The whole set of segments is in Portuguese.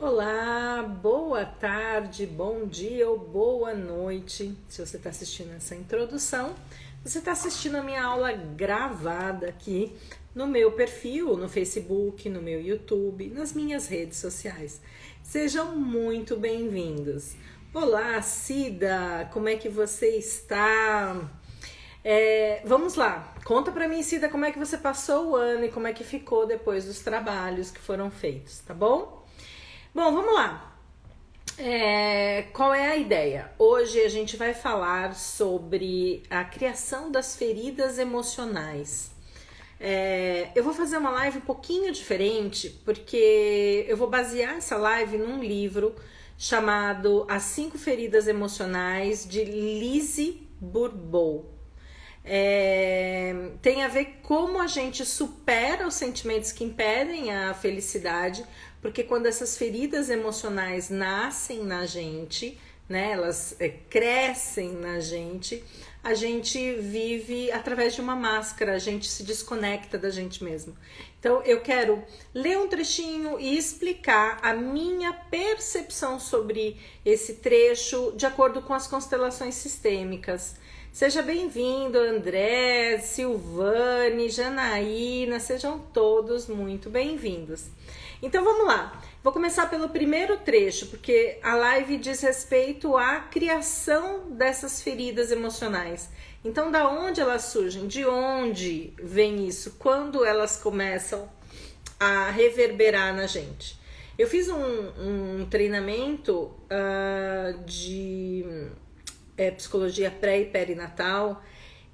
Olá, boa tarde, bom dia ou boa noite. Se você está assistindo essa introdução, você está assistindo a minha aula gravada aqui no meu perfil, no Facebook, no meu YouTube, nas minhas redes sociais. Sejam muito bem-vindos. Olá, Cida, como é que você está? Vamos lá, conta pra mim, Cida, como é que você passou o ano e como é que ficou depois dos trabalhos que foram feitos, tá bom? Bom, vamos lá. Qual é a ideia? Hoje a gente vai falar sobre a criação das feridas emocionais. Eu vou fazer uma live um pouquinho diferente, porque eu vou basear essa live num livro chamado As 5 Feridas Emocionais, de Lise Bourbeau. Tem a ver como a gente supera os sentimentos que impedem a felicidade, porque quando essas feridas emocionais nascem na gente, né, elas crescem na gente, a gente vive através de uma máscara, a gente se desconecta da gente mesmo. Então eu quero ler um trechinho e explicar a minha percepção sobre esse trecho de acordo com as constelações sistêmicas. Seja bem-vindo, André, Silvane, Janaína, sejam todos muito bem-vindos. Então vamos lá, vou começar pelo primeiro trecho, porque a live diz respeito à criação dessas feridas emocionais. Então, da onde elas surgem? De onde vem isso? Quando elas começam a reverberar na gente? Eu fiz um treinamento de psicologia pré e perinatal,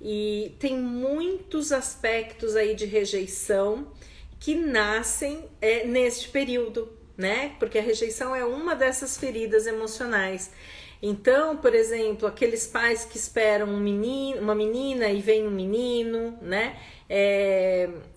e tem muitos aspectos aí de rejeição que nascem neste período, né? Porque a rejeição é uma dessas feridas emocionais. Então, por exemplo, aqueles pais que esperam uma menina e vem um menino, né?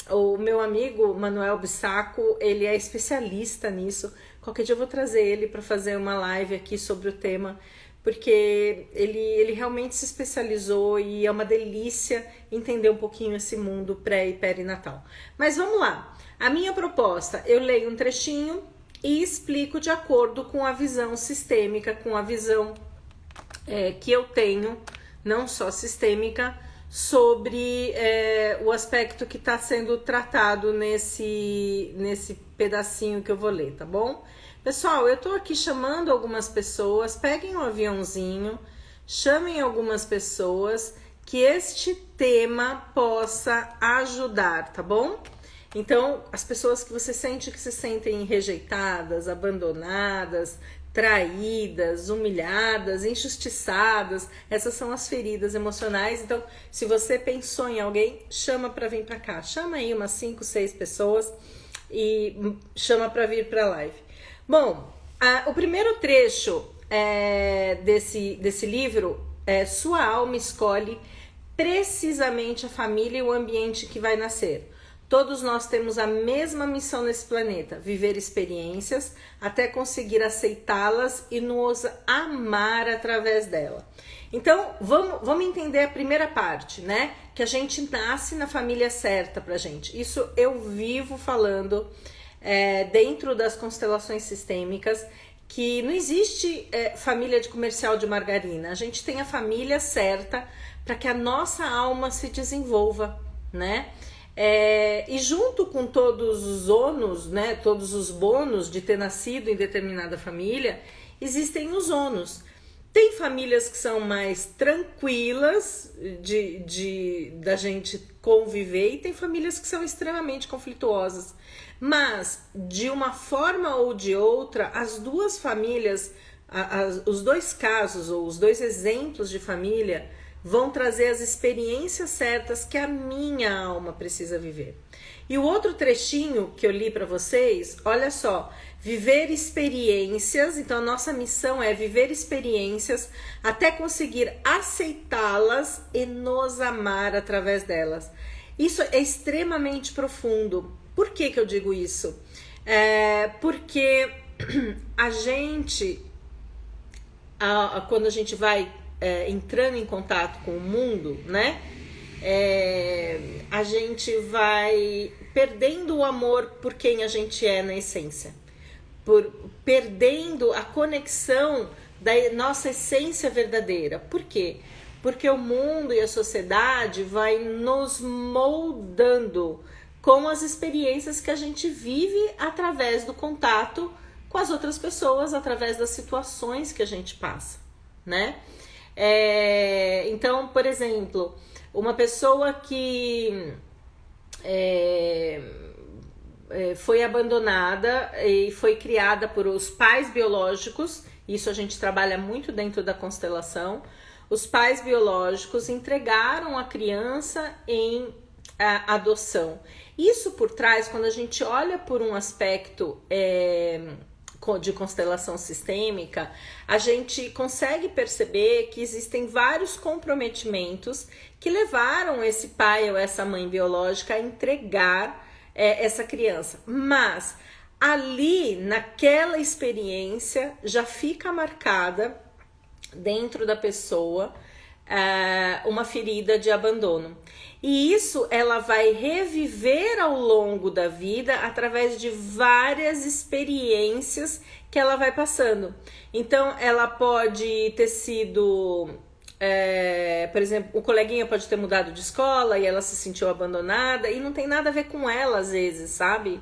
O meu amigo Manuel Bissaco, ele é especialista nisso. Qualquer dia eu vou trazer ele para fazer uma live aqui sobre o tema, porque ele realmente se especializou e é uma delícia entender um pouquinho esse mundo pré e perinatal. Mas vamos lá, a minha proposta, eu leio um trechinho e explico de acordo com a visão sistêmica, com a visão que eu tenho, não só sistêmica, sobre o aspecto que está sendo tratado nesse pedacinho que eu vou ler, tá bom? Pessoal, eu tô aqui chamando algumas pessoas, peguem um aviãozinho, chamem algumas pessoas que este tema possa ajudar, tá bom? Então, as pessoas que você sente que se sentem rejeitadas, abandonadas, traídas, humilhadas, injustiçadas, essas são as feridas emocionais. Então, se você pensou em alguém, chama para vir para cá. Chama aí umas 5, 6 pessoas e chama para vir para a live. Bom, o primeiro trecho desse livro é Sua Alma Escolhe Precisamente a Família e o Ambiente que Vai Nascer. Todos nós temos a mesma missão nesse planeta, viver experiências até conseguir aceitá-las e nos amar através dela. Então, vamos entender a primeira parte, né? Que a gente nasce na família certa pra gente. Isso eu vivo falando dentro das constelações sistêmicas, que não existe família de comercial de margarina. A gente tem a família certa para que a nossa alma se desenvolva, né? E junto com todos os ônus, né, todos os bônus de ter nascido em determinada família, existem os ônus. Tem famílias que são mais tranquilas da gente conviver e tem famílias que são extremamente conflituosas. Mas, de uma forma ou de outra, as duas famílias, os dois casos ou os dois exemplos de família vão trazer as experiências certas que a minha alma precisa viver. E o outro trechinho que eu li para vocês, olha só, viver experiências, então a nossa missão é viver experiências até conseguir aceitá-las e nos amar através delas. Isso é extremamente profundo. Por que eu digo isso? Porque a gente, quando a gente vai entrando em contato com o mundo, né? A gente vai perdendo o amor por quem a gente é na essência. por perdendo a conexão da nossa essência verdadeira. Por quê? Porque o mundo e a sociedade vai nos moldando com as experiências que a gente vive através do contato com as outras pessoas, através das situações que a gente passa, né? Então, por exemplo, uma pessoa que foi abandonada e foi criada por os pais biológicos, isso a gente trabalha muito dentro da constelação. Os pais biológicos entregaram a criança em adoção. Isso por trás, quando a gente olha por um aspecto de constelação sistêmica, a gente consegue perceber que existem vários comprometimentos que levaram esse pai ou essa mãe biológica a entregar essa criança. Mas ali, naquela experiência, já fica marcada dentro da pessoa uma ferida de abandono. E isso ela vai reviver ao longo da vida através de várias experiências que ela vai passando. Então, ela pode ter sido, por exemplo, o coleguinha pode ter mudado de escola e ela se sentiu abandonada e não tem nada a ver com ela às vezes, sabe?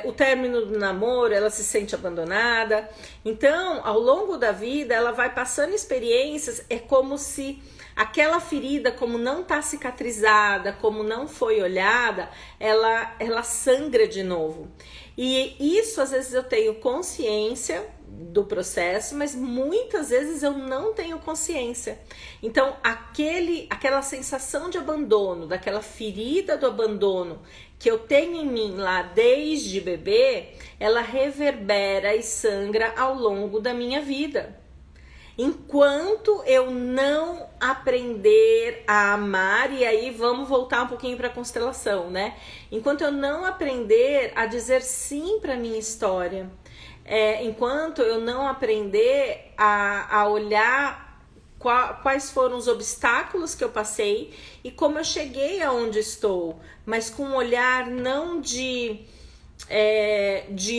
O término do namoro, ela se sente abandonada. Então, ao longo da vida, ela vai passando experiências, é como se aquela ferida, como não está cicatrizada, como não foi olhada, ela sangra de novo. E isso, às vezes, eu tenho consciência do processo, mas muitas vezes eu não tenho consciência. Então, aquela sensação de abandono, daquela ferida do abandono que eu tenho em mim lá desde bebê, ela reverbera e sangra ao longo da minha vida. Enquanto eu não aprender a amar, e aí vamos voltar um pouquinho para a constelação, né? Enquanto eu não aprender a dizer sim para a minha história, enquanto eu não aprender a olhar quais foram os obstáculos que eu passei e como eu cheguei aonde estou, mas com um olhar não de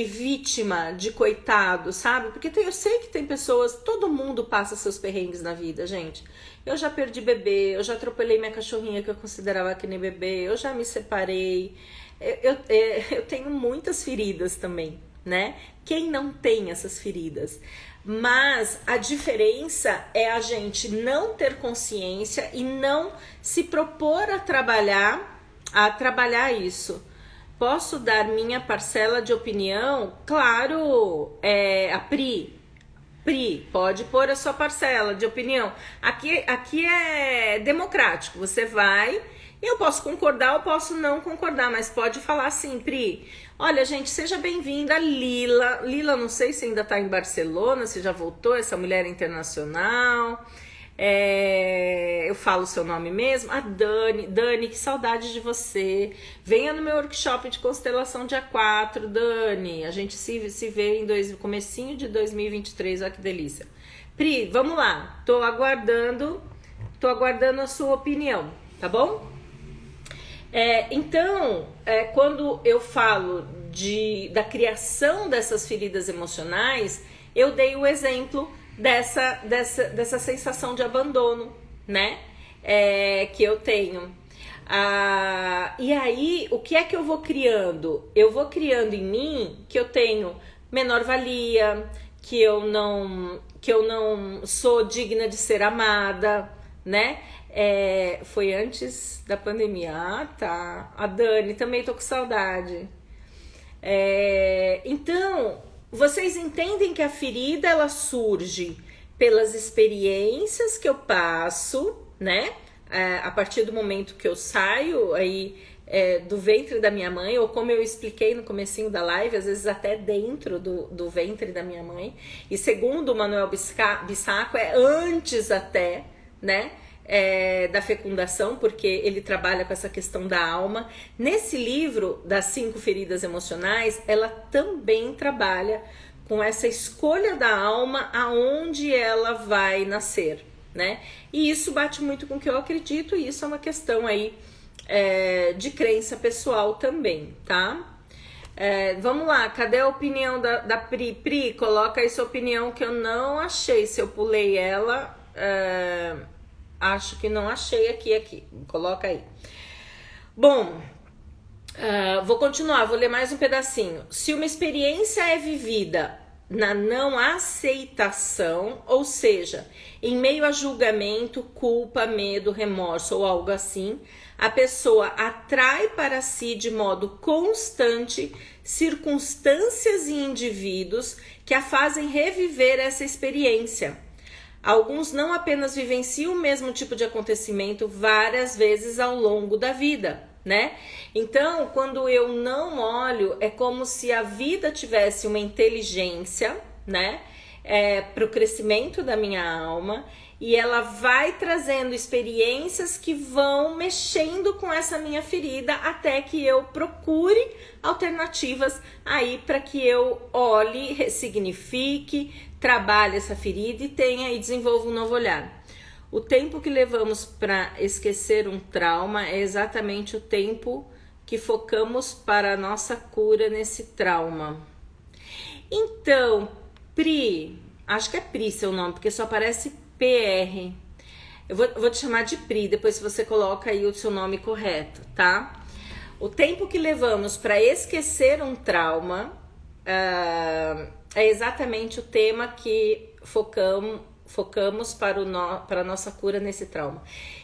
vítima, de coitado, sabe? Porque eu sei que tem pessoas, todo mundo passa seus perrengues na vida, gente. Eu já perdi bebê, eu já atropelei minha cachorrinha que eu considerava que nem bebê, eu já me separei, eu tenho muitas feridas também, né? Quem não tem essas feridas? Mas a diferença é a gente não ter consciência e não se propor a trabalhar isso. Posso dar minha parcela de opinião? Claro, a Pri, pode pôr a sua parcela de opinião. Aqui é democrático, você vai, eu posso concordar, eu posso não concordar, mas pode falar assim, Pri. Olha, gente, seja bem-vinda, Lila. Lila, não sei se ainda tá em Barcelona, se já voltou, essa mulher internacional. Eu falo o seu nome mesmo. A Dani. Dani, que saudade de você. Venha no meu workshop de constelação dia 4, Dani. A gente se vê em comecinho de 2023, olha que delícia. Pri, vamos lá. Tô aguardando a sua opinião, tá bom? Então, quando eu falo da criação dessas feridas emocionais, eu dei o exemplo dessa sensação de abandono, né? Que eu tenho. E aí, o que é que eu vou criando? Eu vou criando em mim que eu tenho menor valia, que eu não sou digna de ser amada, né? Foi antes da pandemia. Ah, tá. A Dani, também tô com saudade. Então, vocês entendem que a ferida, ela surge pelas experiências que eu passo, né? A partir do momento que eu saio aí do ventre da minha mãe, ou como eu expliquei no comecinho da live, às vezes até dentro do ventre da minha mãe. E segundo o Manuel Bissaco, antes até, né? Da fecundação, porque ele trabalha com essa questão da alma. Nesse livro das 5 feridas emocionais, ela também trabalha com essa escolha da alma aonde ela vai nascer, né? E isso bate muito com o que eu acredito, e isso é uma questão aí de crença pessoal também, tá? Vamos lá, cadê a opinião da Pri? Pri, coloca aí sua opinião que eu não achei. Se eu pulei ela, acho que não achei aqui. Coloca aí. Bom, vou continuar, vou ler mais um pedacinho. Se uma experiência é vivida na não aceitação, ou seja, em meio a julgamento, culpa, medo, remorso ou algo assim, a pessoa atrai para si de modo constante circunstâncias e indivíduos que a fazem reviver essa experiência. Alguns não apenas vivenciam o mesmo tipo de acontecimento várias vezes ao longo da vida, né? Então, quando eu não olho, é como se a vida tivesse uma inteligência, né? Para o crescimento da minha alma, e ela vai trazendo experiências que vão mexendo com essa minha ferida até que eu procure alternativas aí para que eu olhe, ressignifique, trabalhe essa ferida e desenvolva um novo olhar. O tempo que levamos para esquecer um trauma é exatamente o tempo que focamos para a nossa cura nesse trauma. Então, Pri, acho que é Pri seu nome, porque só aparece PR. Eu vou te chamar de Pri, depois você coloca aí o seu nome correto, tá? O tempo que levamos para esquecer um trauma é exatamente o tema que focamos para a nossa cura nesse trauma.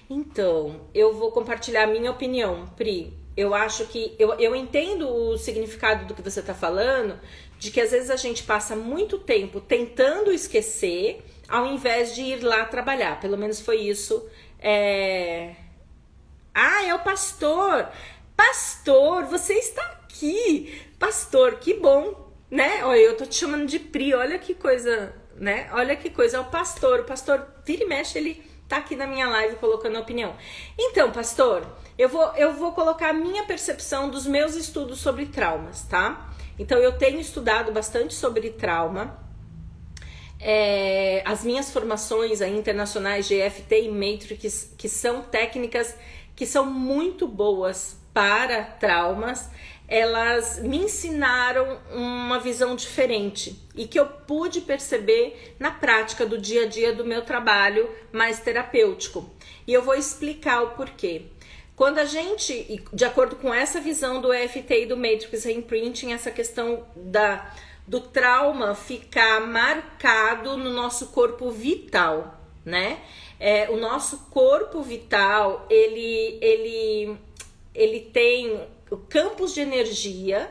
Então, eu vou compartilhar a minha opinião, Pri. Eu acho que eu entendo o significado do que você está falando, de que às vezes a gente passa muito tempo tentando esquecer, ao invés de ir lá trabalhar. Pelo menos foi isso. É o pastor. Pastor, você está aqui. Pastor, que bom, né? Olha, eu tô te chamando de Pri, olha que coisa, né? Olha que coisa, é o pastor vira e mexe, ele tá aqui na minha live colocando a opinião. Então, pastor, eu vou colocar a minha percepção dos meus estudos sobre traumas, tá? Então, eu tenho estudado bastante sobre trauma. As minhas formações aí, internacionais de EFT e Matrix, que são técnicas que são muito boas para traumas, elas me ensinaram uma visão diferente e que eu pude perceber na prática do dia a dia do meu trabalho mais terapêutico. E eu vou explicar o porquê. Quando a gente, de acordo com essa visão do EFT e do Matrix Reimprinting, essa questão do trauma ficar marcado no nosso corpo vital, né? O nosso corpo vital, ele tem campos de energia,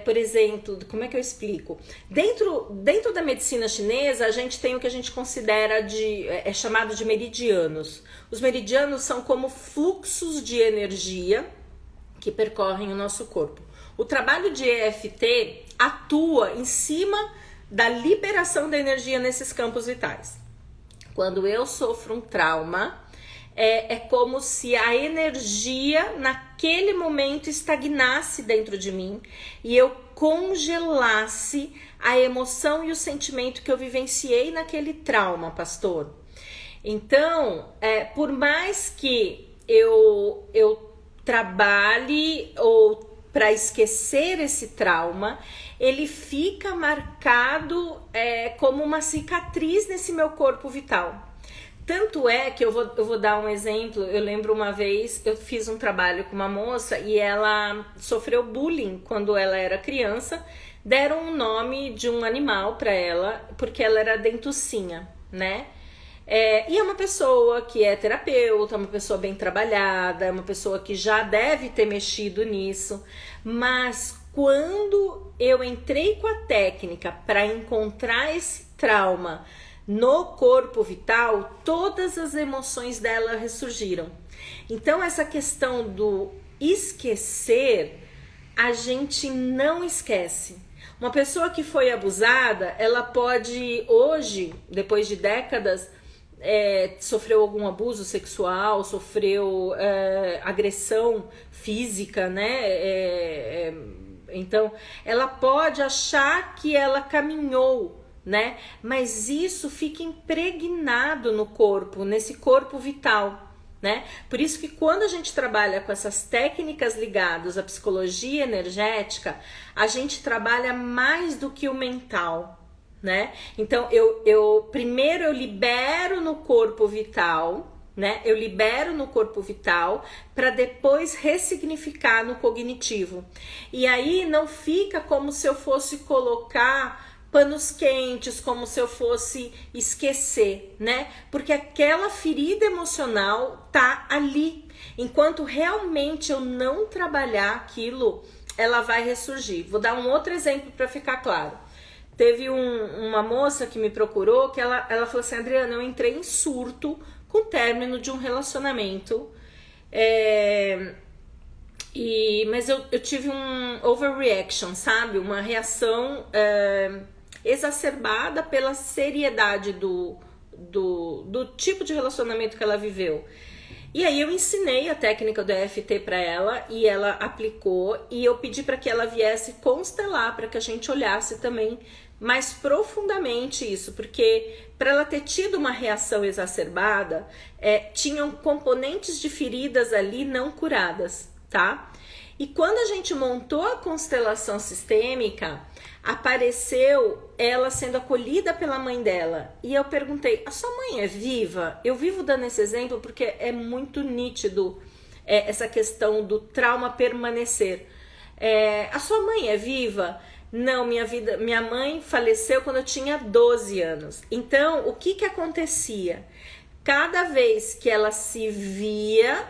por exemplo, como é que eu explico? Dentro da medicina chinesa, a gente tem o que a gente considera é chamado de meridianos. Os meridianos são como fluxos de energia que percorrem o nosso corpo. O trabalho de EFT atua em cima da liberação da energia nesses campos vitais. Quando eu sofro um trauma, é como se a energia naquele momento estagnasse dentro de mim e eu congelasse a emoção e o sentimento que eu vivenciei naquele trauma, pastor. Então, por mais que eu trabalhe ou para esquecer esse trauma, ele fica marcado como uma cicatriz nesse meu corpo vital. Tanto é que eu vou dar um exemplo. Eu lembro uma vez, eu fiz um trabalho com uma moça e ela sofreu bullying quando ela era criança. Deram um nome de um animal para ela, porque ela era dentucinha, né? E é uma pessoa que é terapeuta, uma pessoa bem trabalhada, é uma pessoa que já deve ter mexido nisso. Mas quando eu entrei com a técnica para encontrar esse trauma no corpo vital, todas as emoções dela ressurgiram. Então, essa questão do esquecer, a gente não esquece. Uma pessoa que foi abusada, ela pode hoje, depois de décadas, sofreu algum abuso sexual, sofreu agressão física, né? Então, ela pode achar que ela caminhou, né? Mas isso fica impregnado no corpo, nesse corpo vital, né? Por isso que quando a gente trabalha com essas técnicas ligadas à psicologia energética, a gente trabalha mais do que o mental, né? Então primeiro eu libero no corpo vital, né? Eu libero no corpo vital para depois ressignificar no cognitivo. E aí não fica como se eu fosse colocar panos quentes, como se eu fosse esquecer, né? Porque aquela ferida emocional tá ali. Enquanto realmente eu não trabalhar aquilo, ela vai ressurgir. Vou dar um outro exemplo para ficar claro. Teve uma moça que me procurou que ela falou assim: Adriana, eu entrei em surto com o término de um relacionamento, mas eu tive um overreaction, sabe? Uma reação exacerbada pela seriedade do tipo de relacionamento que ela viveu. E aí eu ensinei a técnica do EFT para ela e ela aplicou, e eu pedi para que ela viesse constelar para que a gente olhasse também mais profundamente isso, porque para ela ter tido uma reação exacerbada, tinham componentes de feridas ali não curadas, tá? E quando a gente montou a constelação sistêmica, apareceu ela sendo acolhida pela mãe dela. E eu perguntei: a sua mãe é viva? Eu vivo dando esse exemplo porque é muito nítido essa questão do trauma permanecer. A sua mãe é viva? Não, minha mãe faleceu quando eu tinha 12 anos. Então, o que acontecia? Cada vez que ela se via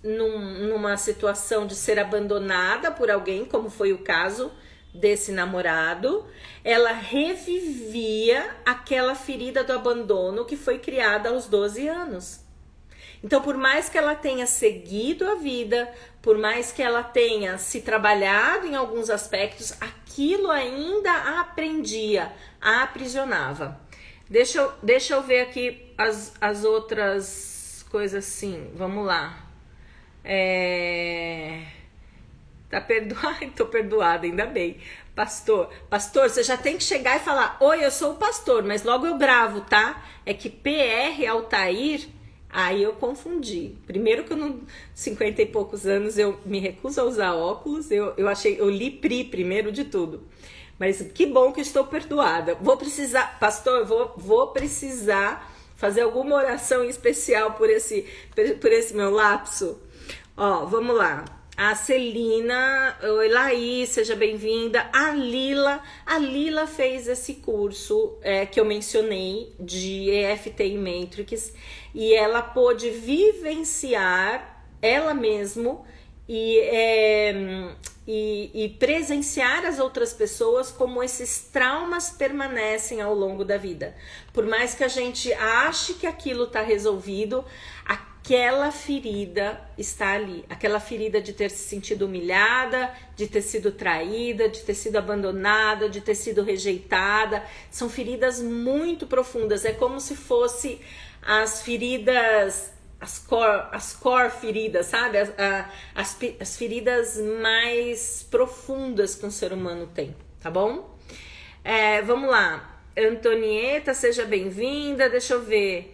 numa situação de ser abandonada por alguém, como foi o caso desse namorado, ela revivia aquela ferida do abandono que foi criada aos 12 anos. Então, por mais que ela tenha seguido a vida, por mais que ela tenha se trabalhado em alguns aspectos, aquilo ainda a aprendia, a aprisionava. Deixa eu ver aqui as outras coisas assim. Vamos lá. Tá perdoado? Tô perdoada, ainda bem. Pastor, você já tem que chegar e falar: oi, eu sou o pastor, mas logo eu gravo, tá? É que PR Altair, aí eu confundi. Primeiro que eu não, 50 e poucos anos, eu me recuso a usar óculos, eu li PRI primeiro de tudo. Mas que bom que estou perdoada. Vou precisar, pastor, vou precisar fazer alguma oração em especial por esse meu lapso. Ó, vamos lá. A Celina, oi Laís, seja bem-vinda. A Lila fez esse curso que eu mencionei de EFT e Matrix, e ela pôde vivenciar ela mesma e presenciar as outras pessoas como esses traumas permanecem ao longo da vida. Por mais que a gente ache que aquilo está resolvido, aquela ferida está ali, aquela ferida de ter se sentido humilhada, de ter sido traída, de ter sido abandonada, de ter sido rejeitada. São feridas muito profundas, é como se fosse as feridas, as core feridas, sabe? As feridas mais profundas que um ser humano tem, tá bom? Vamos lá, Antonieta, seja bem-vinda, deixa eu ver.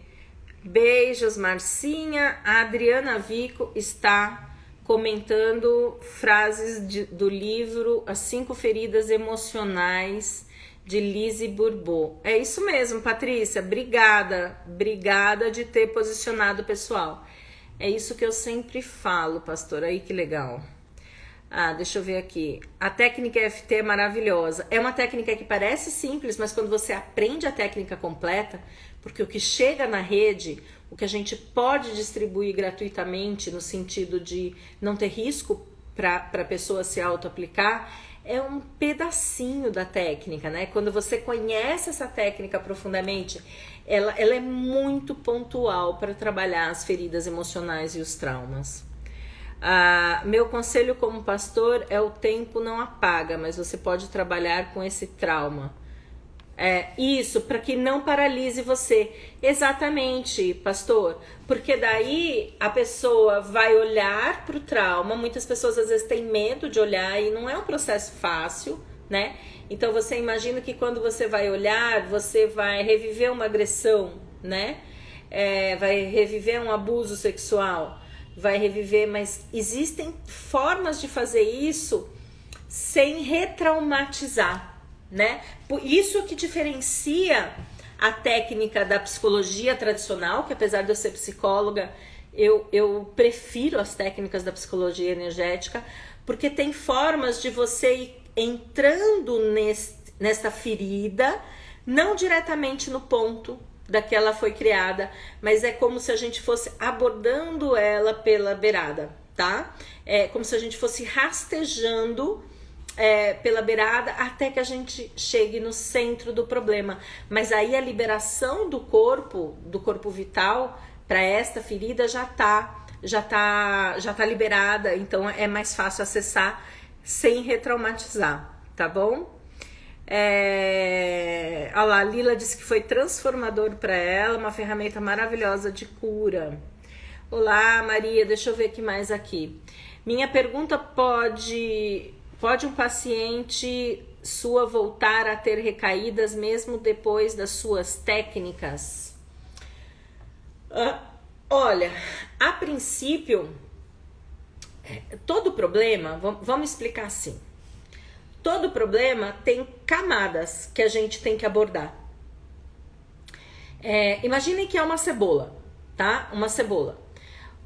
Beijos, Marcinha. A Adriana Vico está comentando frases do livro As 5 Feridas Emocionais de Lise Bourbeau. É isso mesmo, Patrícia. Obrigada de ter posicionado o pessoal. É isso que eu sempre falo, pastor. Aí que legal. Deixa eu ver aqui. A técnica EFT é maravilhosa. É uma técnica que parece simples, mas quando você aprende a técnica completa, porque o que chega na rede, o que a gente pode distribuir gratuitamente, no sentido de não ter risco para a pessoa se auto-aplicar, é um pedacinho da técnica, né? Quando você conhece essa técnica profundamente, ela é muito pontual para trabalhar as feridas emocionais e os traumas. Meu conselho como pastor é: o tempo não apaga, mas você pode trabalhar com esse trauma. Isso, para que não paralise você. Exatamente, pastor. Porque daí a pessoa vai olhar para o trauma. Muitas pessoas às vezes têm medo de olhar e não é um processo fácil, né? Então você imagina que quando você vai olhar, você vai reviver uma agressão, né? vai reviver um abuso sexual, vai reviver, mas existem formas de fazer isso sem retraumatizar, né? Por isso que diferencia a técnica da psicologia tradicional, que apesar de eu ser psicóloga, eu prefiro as técnicas da psicologia energética, porque tem formas de você ir entrando nesta ferida, não diretamente no ponto da que ela foi criada, mas é como se a gente fosse abordando ela pela beirada, tá? É como se a gente fosse rastejando pela beirada até que a gente chegue no centro do problema. Mas aí a liberação do corpo vital para esta ferida já tá liberada, então é mais fácil acessar sem retraumatizar, tá bom? Olha lá, a Lila disse que foi transformador para ela, uma ferramenta maravilhosa de cura. Olá, Maria, deixa eu ver o que mais aqui. Minha pergunta: pode um paciente sua voltar a ter recaídas mesmo depois das suas técnicas? Olha, a princípio, todo problema, vamos explicar assim. Todo problema tem camadas que a gente tem que abordar. Imaginem que é uma cebola, tá? Uma cebola.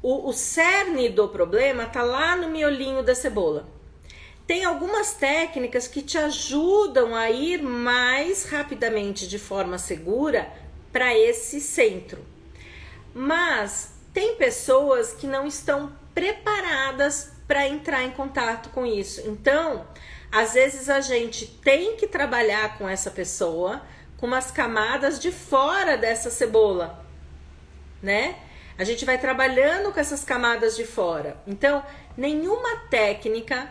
O cerne do problema tá lá no miolinho da cebola. Tem algumas técnicas que te ajudam a ir mais rapidamente, de forma segura, para esse centro. Mas tem pessoas que não estão preparadas para entrar em contato com isso. Então, às vezes a gente tem que trabalhar com essa pessoa com umas camadas de fora dessa cebola, né? A gente vai trabalhando com essas camadas de fora. Então, nenhuma técnica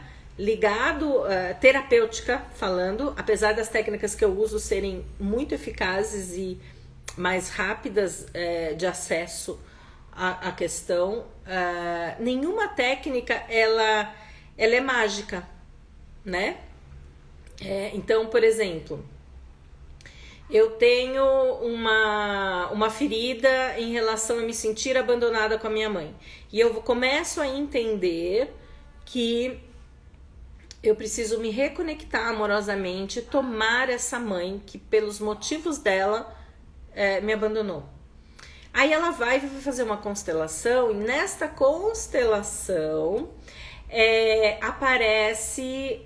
terapêutica falando, apesar das técnicas que eu uso serem muito eficazes e mais rápidas de acesso à questão, nenhuma técnica ela é mágica, né? Então, por exemplo, eu tenho uma ferida em relação a me sentir abandonada com a minha mãe, e eu começo a entender que eu preciso me reconectar amorosamente, tomar essa mãe que pelos motivos dela me abandonou. Aí ela vai fazer uma constelação, e nesta constelação aparece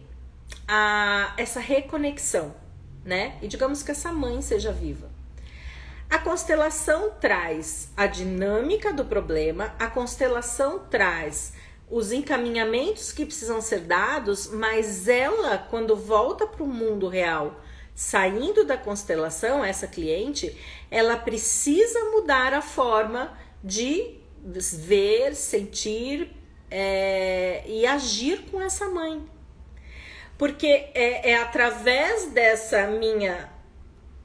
essa reconexão, né? E digamos que essa mãe seja viva. A constelação traz a dinâmica do problema, a constelação traz os encaminhamentos que precisam ser dados, mas ela, quando volta para o mundo real, saindo da constelação, essa cliente, ela precisa mudar a forma de ver, sentir e agir com essa mãe. Porque é através dessa minha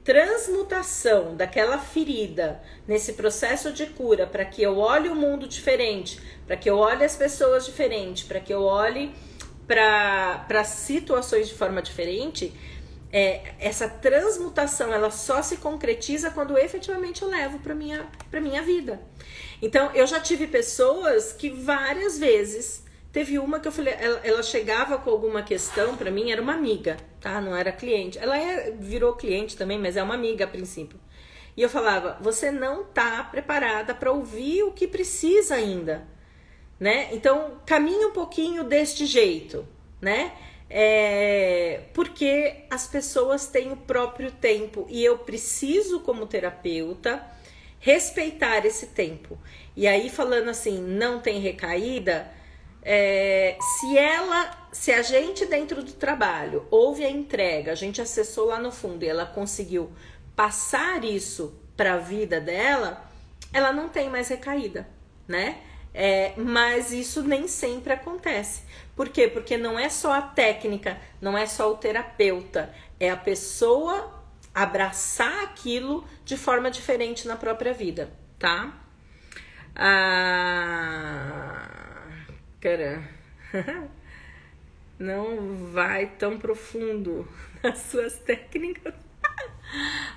transmutação daquela ferida, nesse processo de cura, para que eu olhe o mundo diferente, para que eu olhe as pessoas diferente, para que eu olhe para situações de forma diferente, essa transmutação ela só se concretiza quando efetivamente eu levo para minha vida. Então, eu já tive pessoas que várias vezes, teve uma que eu falei, ela chegava com alguma questão para mim, era uma amiga, tá? Não era cliente. Ela virou cliente também, mas é uma amiga a princípio. E eu falava, você não tá preparada para ouvir o que precisa ainda, né? Então, caminha um pouquinho deste jeito, né? Porque as pessoas têm o próprio tempo e eu preciso, como terapeuta, respeitar esse tempo. E aí, falando assim, não tem recaída, se a gente dentro do trabalho houve a entrega, a gente acessou lá no fundo e ela conseguiu passar isso para a vida dela, ela não tem mais recaída, né? Mas isso nem sempre acontece. Por quê? Porque não é só a técnica, não é só o terapeuta, é a pessoa abraçar aquilo de forma diferente na própria vida, tá? Cara, não vai tão profundo nas suas técnicas.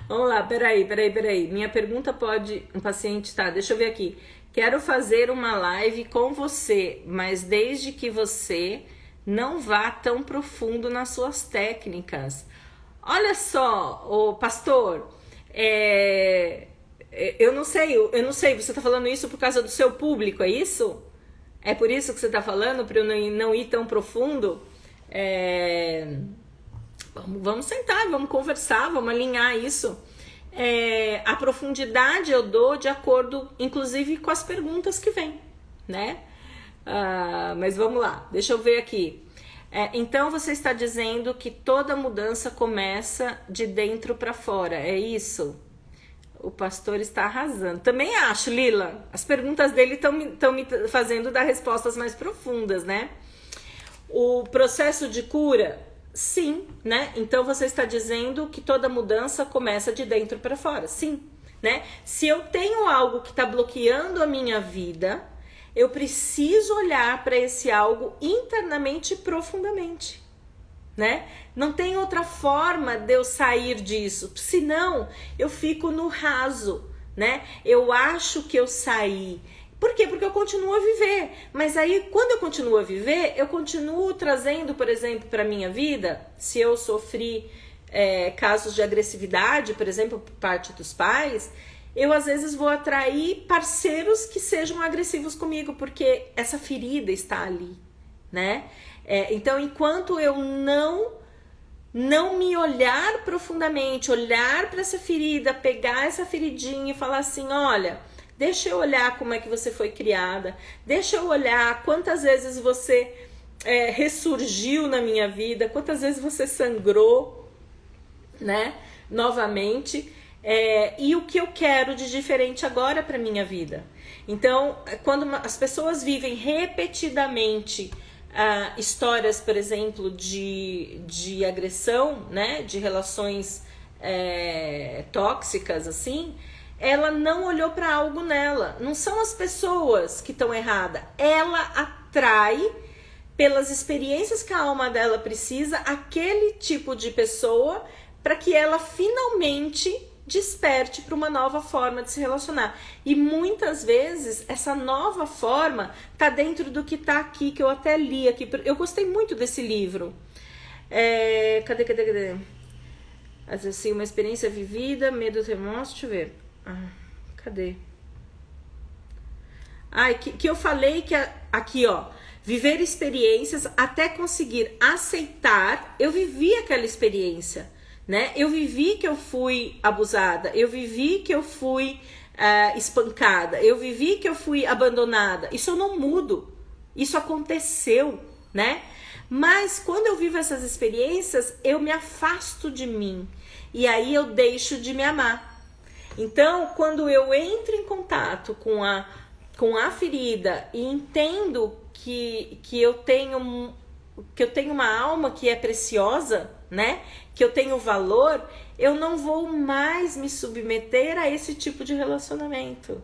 Vamos lá, peraí. Minha pergunta pode... Um paciente, tá, deixa eu ver aqui. Quero fazer uma live com você, mas desde que você não vá tão profundo nas suas técnicas. Olha só, ô pastor, eu não sei, você tá falando isso por causa do seu público, é isso? É por isso que você tá falando, para eu não ir tão profundo? Vamos sentar, vamos conversar, vamos alinhar isso. A profundidade eu dou de acordo, inclusive, com as perguntas que vêm, né? Mas vamos lá, deixa eu ver aqui. Então você está dizendo que toda mudança começa de dentro para fora, é isso? O pastor está arrasando. Também acho, Lila. As perguntas dele estão me fazendo dar respostas mais profundas, né? O processo de cura, sim, né? Então você está dizendo que toda mudança começa de dentro para fora, sim, né? Se eu tenho algo que está bloqueando a minha vida, eu preciso olhar para esse algo internamente e profundamente, né? Não tem outra forma de eu sair disso, senão eu fico no raso, né? Eu acho que eu saí. Por quê? Porque eu continuo a viver. Mas aí, quando eu continuo a viver, eu continuo trazendo, por exemplo, para minha vida, se eu sofri casos de agressividade, por exemplo, por parte dos pais, eu às vezes vou atrair parceiros que sejam agressivos comigo, porque essa ferida está ali, né? Então, enquanto eu não me olhar profundamente, olhar para essa ferida, pegar essa feridinha e falar assim, olha, deixa eu olhar como é que você foi criada, deixa eu olhar quantas vezes você ressurgiu na minha vida, quantas vezes você sangrou, né, novamente, e o que eu quero de diferente agora para minha vida. Então, quando as pessoas vivem repetidamente histórias, por exemplo, de agressão, né, de relações tóxicas, assim, ela não olhou para algo nela. Não são as pessoas que estão erradas. Ela atrai, pelas experiências que a alma dela precisa, aquele tipo de pessoa para que ela finalmente desperte para uma nova forma de se relacionar. E muitas vezes essa nova forma tá dentro do que tá aqui, que eu até li aqui. Eu gostei muito desse livro. Cadê? Assim, uma experiência vivida, medo, remorso, deixa eu ver. Cadê? Que eu falei que aqui, ó, viver experiências até conseguir aceitar. Eu vivi aquela experiência, né? Eu vivi que eu fui abusada, eu vivi que eu fui espancada, eu vivi que eu fui abandonada. Isso eu não mudo, isso aconteceu, né? Mas quando eu vivo essas experiências, eu me afasto de mim e aí eu deixo de me amar. Então, quando eu entro em contato com a ferida e entendo que eu tenho uma alma que é preciosa, né? Que eu tenho valor, eu não vou mais me submeter a esse tipo de relacionamento,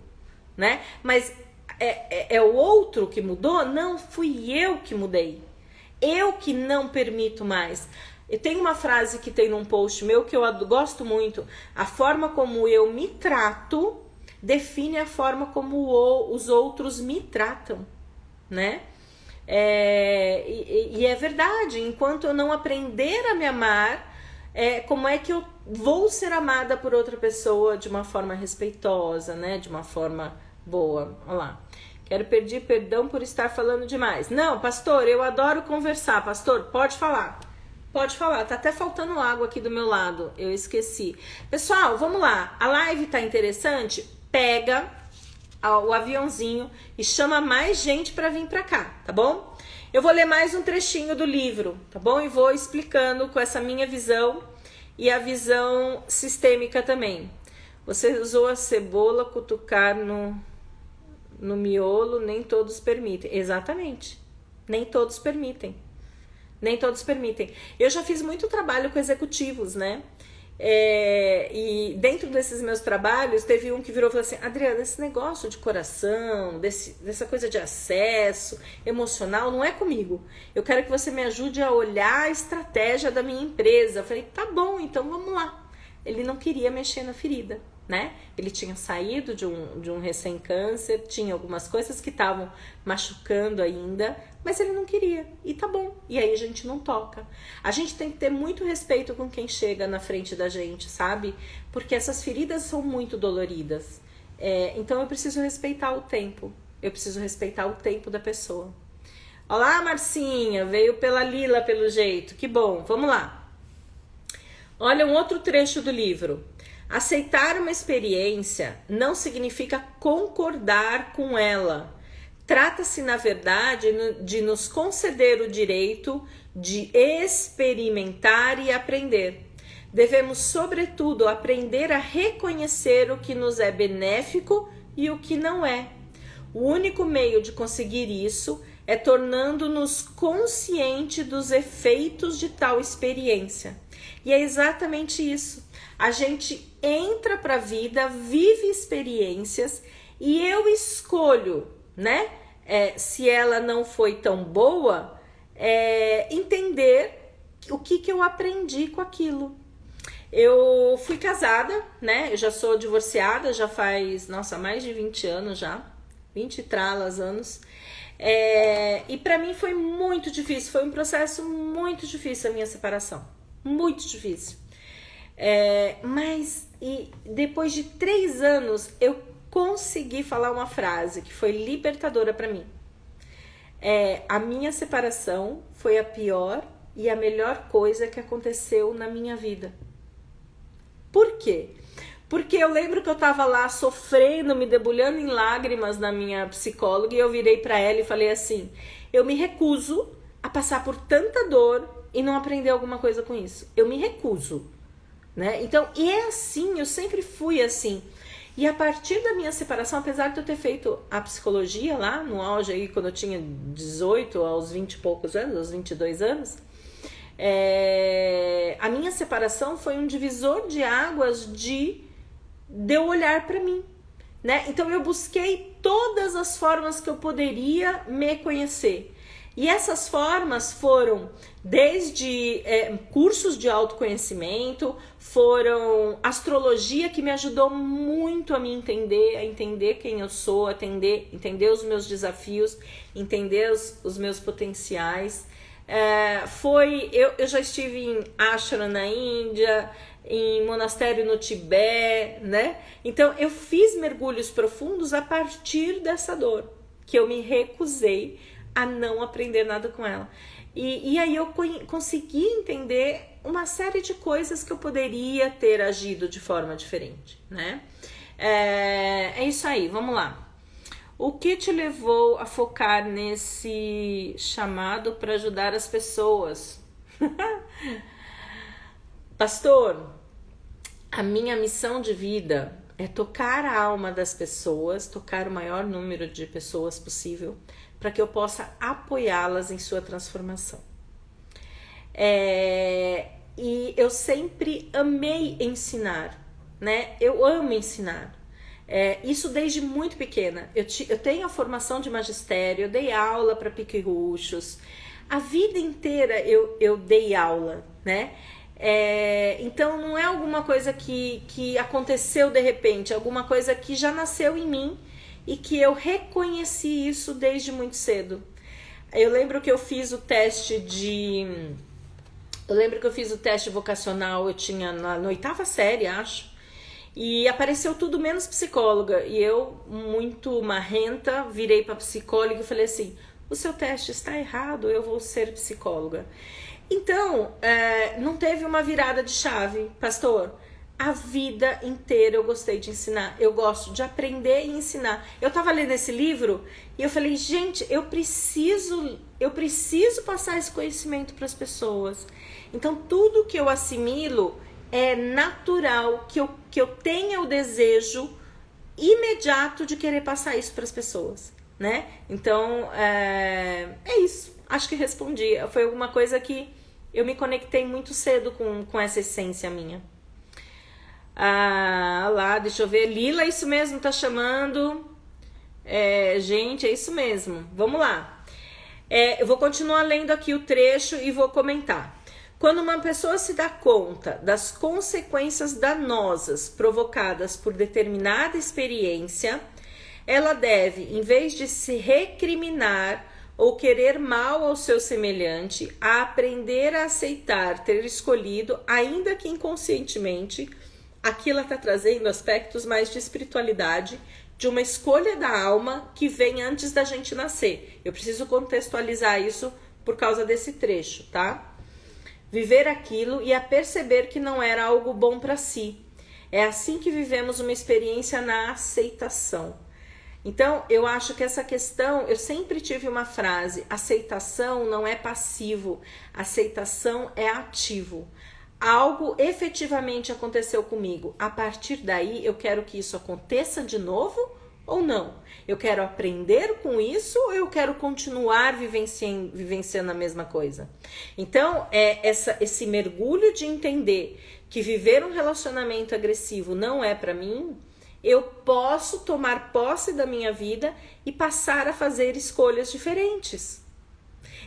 né? Mas é o outro que mudou? Não, fui eu que mudei. Eu que não permito mais. Eu tenho uma frase que tem num post meu que eu gosto muito. A forma como eu me trato define a forma como os outros me tratam, né? E é verdade. Enquanto eu não aprender a me amar, como é que eu vou ser amada por outra pessoa de uma forma respeitosa, né? De uma forma boa. Olha lá. Quero pedir perdão por estar falando demais. Não, pastor, eu adoro conversar. Pastor, pode falar. Pode falar, tá até faltando água aqui do meu lado, eu esqueci. Pessoal, vamos lá, a live tá interessante? Pega o aviãozinho e chama mais gente pra vir pra cá, tá bom? Eu vou ler mais um trechinho do livro, tá bom? E vou explicando com essa minha visão e a visão sistêmica também. Você usou a cebola, cutucar no miolo, nem todos permitem. Exatamente, nem todos permitem. Nem todos permitem. Eu já fiz muito trabalho com executivos, né? E dentro desses meus trabalhos, teve um que virou e falou assim: Adriana, esse negócio de coração, dessa coisa de acesso emocional, não é comigo. Eu quero que você me ajude a olhar a estratégia da minha empresa. Eu falei, tá bom, então vamos lá. ele não queria mexer na ferida, né? Ele tinha saído de um recém-câncer, tinha algumas coisas que estavam machucando ainda, mas ele não queria, e tá bom, e aí a gente não toca. A gente tem que ter muito respeito com quem chega na frente da gente, sabe? Porque essas feridas são muito doloridas, então eu preciso respeitar o tempo, eu preciso respeitar o tempo da pessoa. Olá, Marcinha, veio pela Lila pelo jeito, que bom, vamos lá. Olha um outro trecho do livro. Aceitar uma experiência não significa concordar com ela. Trata-se, na verdade, de nos conceder o direito de experimentar e aprender. Devemos, sobretudo, aprender a reconhecer o que nos é benéfico e o que não é. O único meio de conseguir isso é tornando-nos consciente dos efeitos de tal experiência. E é exatamente isso. A gente entra para a vida, vive experiências e eu escolho, né? Se ela não foi tão boa, entender o que eu aprendi com aquilo. Eu fui casada, né? Eu já sou divorciada, já faz, mais de 20 anos já. 20 e tralas anos. E para mim foi muito difícil, foi um processo muito difícil a minha separação. Muito difícil. Mas depois de 3 anos eu consegui falar uma frase que foi libertadora para mim. A minha separação foi a pior e a melhor coisa que aconteceu na minha vida. Por quê? Porque eu lembro que eu tava lá sofrendo, me debulhando em lágrimas na minha psicóloga, e eu virei para ela e falei assim: eu me recuso a passar por tanta dor e não aprender alguma coisa com isso. Eu me recuso, né? Então, e é assim, eu sempre fui assim. E a partir da minha separação, apesar de eu ter feito a psicologia lá no auge, aí, quando eu tinha 18 aos 20 e poucos anos, aos 22 anos, a minha separação foi um divisor de águas de eu olhar para mim, né? Então eu busquei todas as formas que eu poderia me conhecer. E essas formas foram desde cursos de autoconhecimento, foram astrologia, que me ajudou muito a me entender, a entender quem eu sou, a entender os meus desafios, entender os meus potenciais. Eu já estive em ashram na Índia, em monastério no Tibete, né? Então eu fiz mergulhos profundos a partir dessa dor, que eu me recusei a não aprender nada com ela. E aí eu consegui entender uma série de coisas que eu poderia ter agido de forma diferente, né? É isso aí, vamos lá. O que te levou a focar nesse chamado para ajudar as pessoas? Pastor, a minha missão de vida é tocar a alma das pessoas, tocar o maior número de pessoas possível, para que eu possa apoiá-las em sua transformação. E eu sempre amei ensinar, né? Eu amo ensinar. Isso desde muito pequena. Eu tenho a formação de magistério, eu dei aula para pique-ruxos. A vida inteira eu dei aula, né? Então não é alguma coisa que aconteceu de repente, é alguma coisa que já nasceu em mim e que eu reconheci isso desde muito cedo. Eu lembro que eu fiz o teste vocacional, eu tinha na 8ª série, acho, e apareceu tudo menos psicóloga, e eu, muito marrenta, virei para psicóloga e falei assim: o seu teste está errado, eu vou ser psicóloga. Então, não teve uma virada de chave, pastor. A vida inteira eu gostei de ensinar, eu gosto de aprender e ensinar. Eu tava lendo esse livro e eu falei: gente, eu preciso passar esse conhecimento para as pessoas. Então tudo que eu assimilo é natural que eu tenha o desejo imediato de querer passar isso para as pessoas, né? Então é isso, acho que respondi. Foi alguma coisa que eu me conectei muito cedo com essa essência minha. Lá, deixa eu ver. Lila, isso mesmo, tá chamando. Gente, é isso mesmo. Vamos lá. Eu vou continuar lendo aqui o trecho e vou comentar. Quando uma pessoa se dá conta das consequências danosas provocadas por determinada experiência, ela deve, em vez de se recriminar ou querer mal ao seu semelhante, a aprender a aceitar ter escolhido, ainda que inconscientemente. Aqui ela está trazendo aspectos mais de espiritualidade, de uma escolha da alma que vem antes da gente nascer. Eu preciso contextualizar isso por causa desse trecho, tá? Viver aquilo e a perceber que não era algo bom para si. É assim que vivemos uma experiência na aceitação. Então, eu acho que essa questão, eu sempre tive uma frase: aceitação não é passivo, aceitação é ativo. Algo efetivamente aconteceu comigo. A partir daí, eu quero que isso aconteça de novo ou não? Eu quero aprender com isso ou eu quero continuar vivenciando a mesma coisa? Então, esse mergulho de entender que viver um relacionamento agressivo não é para mim, eu posso tomar posse da minha vida e passar a fazer escolhas diferentes.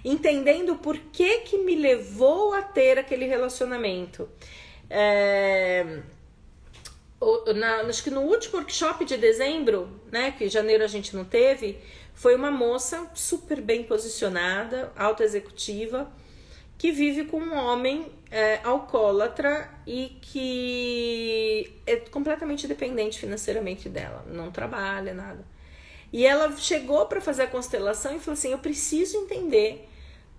Entendendo por que me levou a ter aquele relacionamento. Acho que no último workshop de dezembro, né, que em janeiro a gente não teve, foi uma moça super bem posicionada, alta executiva, que vive com um homem alcoólatra e que é completamente dependente financeiramente dela, não trabalha, nada. E ela chegou para fazer a constelação e falou assim: eu preciso entender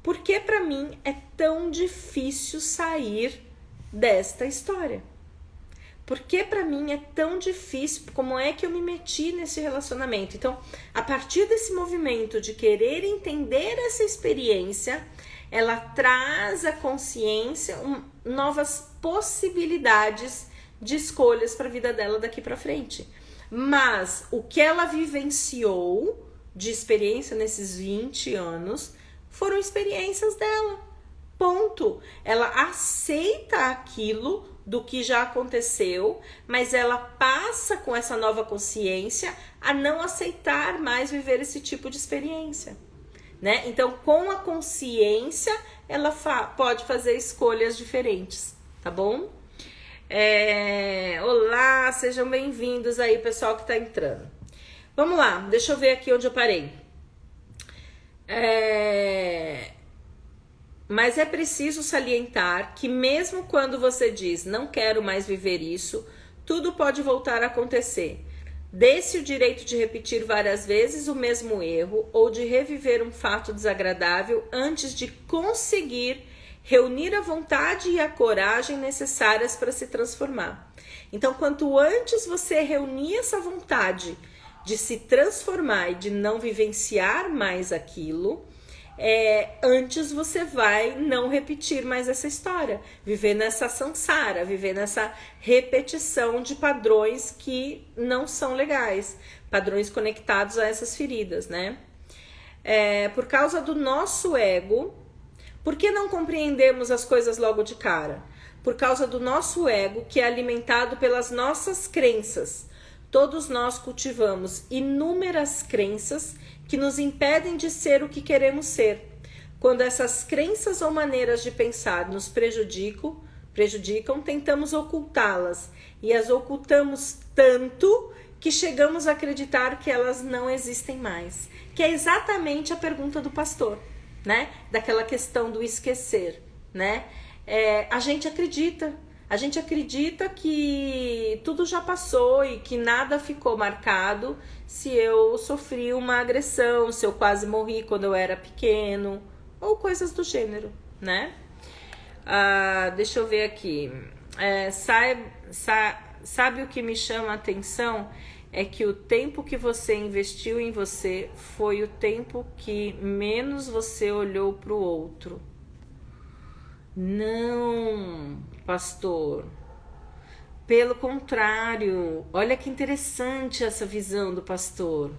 por que para mim é tão difícil sair desta história. Por que para mim é tão difícil, como é que eu me meti nesse relacionamento? Então, a partir desse movimento de querer entender essa experiência, ela traz à consciência novas possibilidades de escolhas para a vida dela daqui para frente. Mas o que ela vivenciou de experiência nesses 20 anos foram experiências dela. Ponto. Ela aceita aquilo do que já aconteceu, mas ela passa com essa nova consciência a não aceitar mais viver esse tipo de experiência, né? Então, com a consciência, ela pode fazer escolhas diferentes, tá bom? Olá, sejam bem-vindos aí, pessoal que tá entrando. Vamos lá, deixa eu ver aqui onde eu parei. Mas é preciso salientar que mesmo quando você diz não quero mais viver isso, tudo pode voltar a acontecer. Dê-se o direito de repetir várias vezes o mesmo erro ou de reviver um fato desagradável antes de conseguir reunir a vontade e a coragem necessárias para se transformar. Então, quanto antes você reunir essa vontade de se transformar e de não vivenciar mais aquilo, antes você vai não repetir mais essa história, viver nessa samsara, viver nessa repetição de padrões que não são legais, padrões conectados a essas feridas, né? Por causa do nosso ego, por que não compreendemos as coisas logo de cara? Por causa do nosso ego, que é alimentado pelas nossas crenças. Todos nós cultivamos inúmeras crenças que nos impedem de ser o que queremos ser. Quando essas crenças ou maneiras de pensar nos prejudicam, tentamos ocultá-las e as ocultamos tanto que chegamos a acreditar que elas não existem mais. Que é exatamente a pergunta do pastor, né? Daquela questão do esquecer, né? A gente acredita que tudo já passou e que nada ficou marcado se eu sofri uma agressão, se eu quase morri quando eu era pequeno, ou coisas do gênero, né? Deixa eu ver aqui. Sabe o que me chama a atenção? É que o tempo que você investiu em você foi o tempo que menos você olhou para o outro. Não, pastor. Pelo contrário, olha que interessante essa visão do pastor.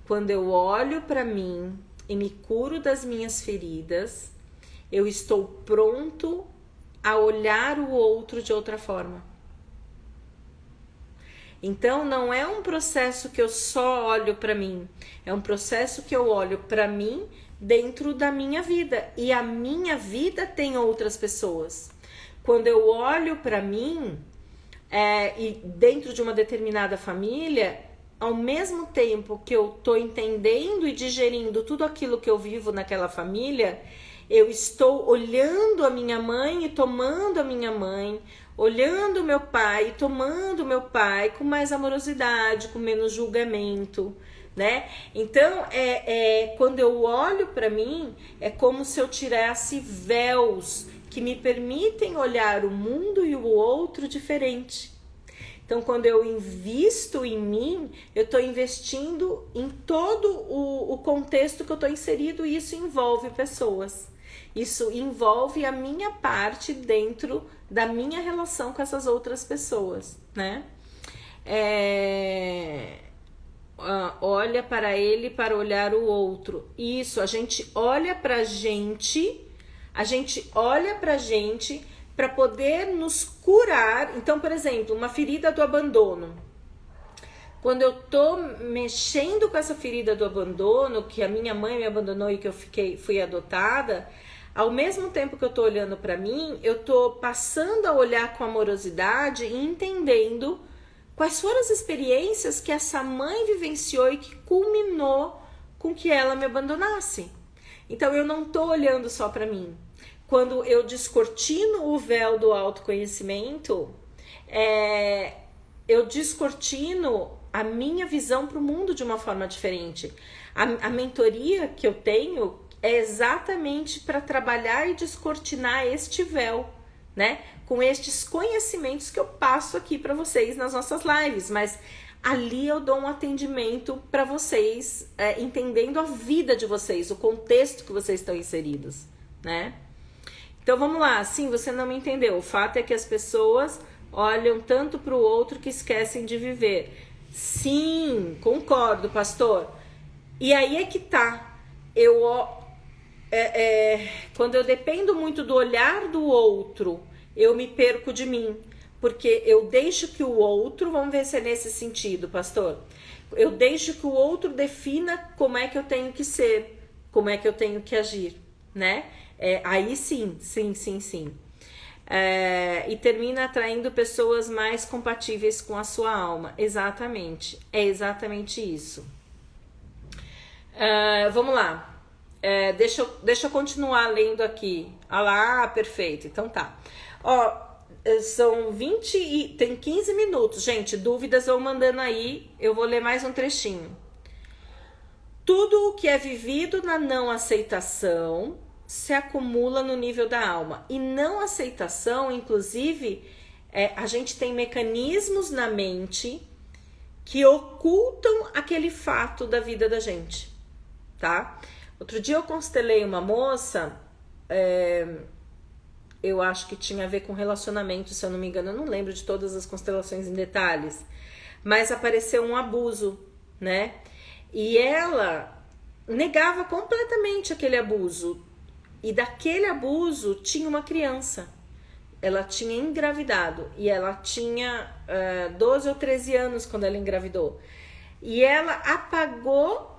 Quando eu olho para mim e me curo das minhas feridas, eu estou pronto a olhar o outro de outra forma. Então, não é um processo que eu só olho para mim, é um processo que eu olho para mim, dentro da minha vida. E a minha vida tem outras pessoas. Quando eu olho para mim, e dentro de uma determinada família, ao mesmo tempo que eu estou entendendo e digerindo tudo aquilo que eu vivo naquela família, eu estou olhando a minha mãe e tomando a minha mãe, olhando o meu pai e tomando o meu pai com mais amorosidade, com menos julgamento, né? Então, quando eu olho para mim, é como se eu tirasse véus que me permitem olhar o mundo e o outro diferente. Então, quando eu invisto em mim, eu estou investindo em todo o contexto que eu estou inserido, e isso envolve pessoas. Isso envolve a minha parte dentro da minha relação com essas outras pessoas, né? Olha para ele para olhar o outro. Isso, a gente olha pra gente, para poder nos curar. Então, por exemplo, uma ferida do abandono. Quando eu tô mexendo com essa ferida do abandono, que a minha mãe me abandonou e que eu fui adotada, ao mesmo tempo que eu tô olhando para mim, eu tô passando a olhar com amorosidade e entendendo quais foram as experiências que essa mãe vivenciou e que culminou com que ela me abandonasse. Então, eu não tô olhando só para mim. Quando eu descortino o véu do autoconhecimento, eu descortino a minha visão para o mundo de uma forma diferente. A mentoria que eu tenho é exatamente para trabalhar e descortinar este véu, né? Com estes conhecimentos que eu passo aqui para vocês nas nossas lives, mas ali eu dou um atendimento para vocês, entendendo a vida de vocês, o contexto que vocês estão inseridos, né? Então vamos lá, sim, você não me entendeu. O fato é que as pessoas olham tanto para o outro que esquecem de viver. Sim, concordo, pastor. E aí é que tá. Quando eu dependo muito do olhar do outro, eu me perco de mim. Porque eu deixo que o outro, vamos ver se é nesse sentido, pastor. Eu deixo que o outro defina como é que eu tenho que ser, como é que eu tenho que agir, né? Aí sim. E termina atraindo pessoas mais compatíveis com a sua alma. Exatamente, é exatamente isso. Vamos lá. Deixa eu continuar lendo aqui. Ah lá, perfeito, então tá. São 20 e tem 15 minutos, gente. Dúvidas vão mandando aí, eu vou ler mais um trechinho. Tudo o que é vivido na não aceitação se acumula no nível da alma. E não aceitação, inclusive, a gente tem mecanismos na mente que ocultam aquele fato da vida da gente, tá? Outro dia eu constelei uma moça, eu acho que tinha a ver com relacionamento, se eu não me engano, eu não lembro de todas as constelações em detalhes, mas apareceu um abuso, né? E ela negava completamente aquele abuso. E daquele abuso tinha uma criança. Ela tinha engravidado. E ela tinha 12 ou 13 anos quando ela engravidou. E ela apagou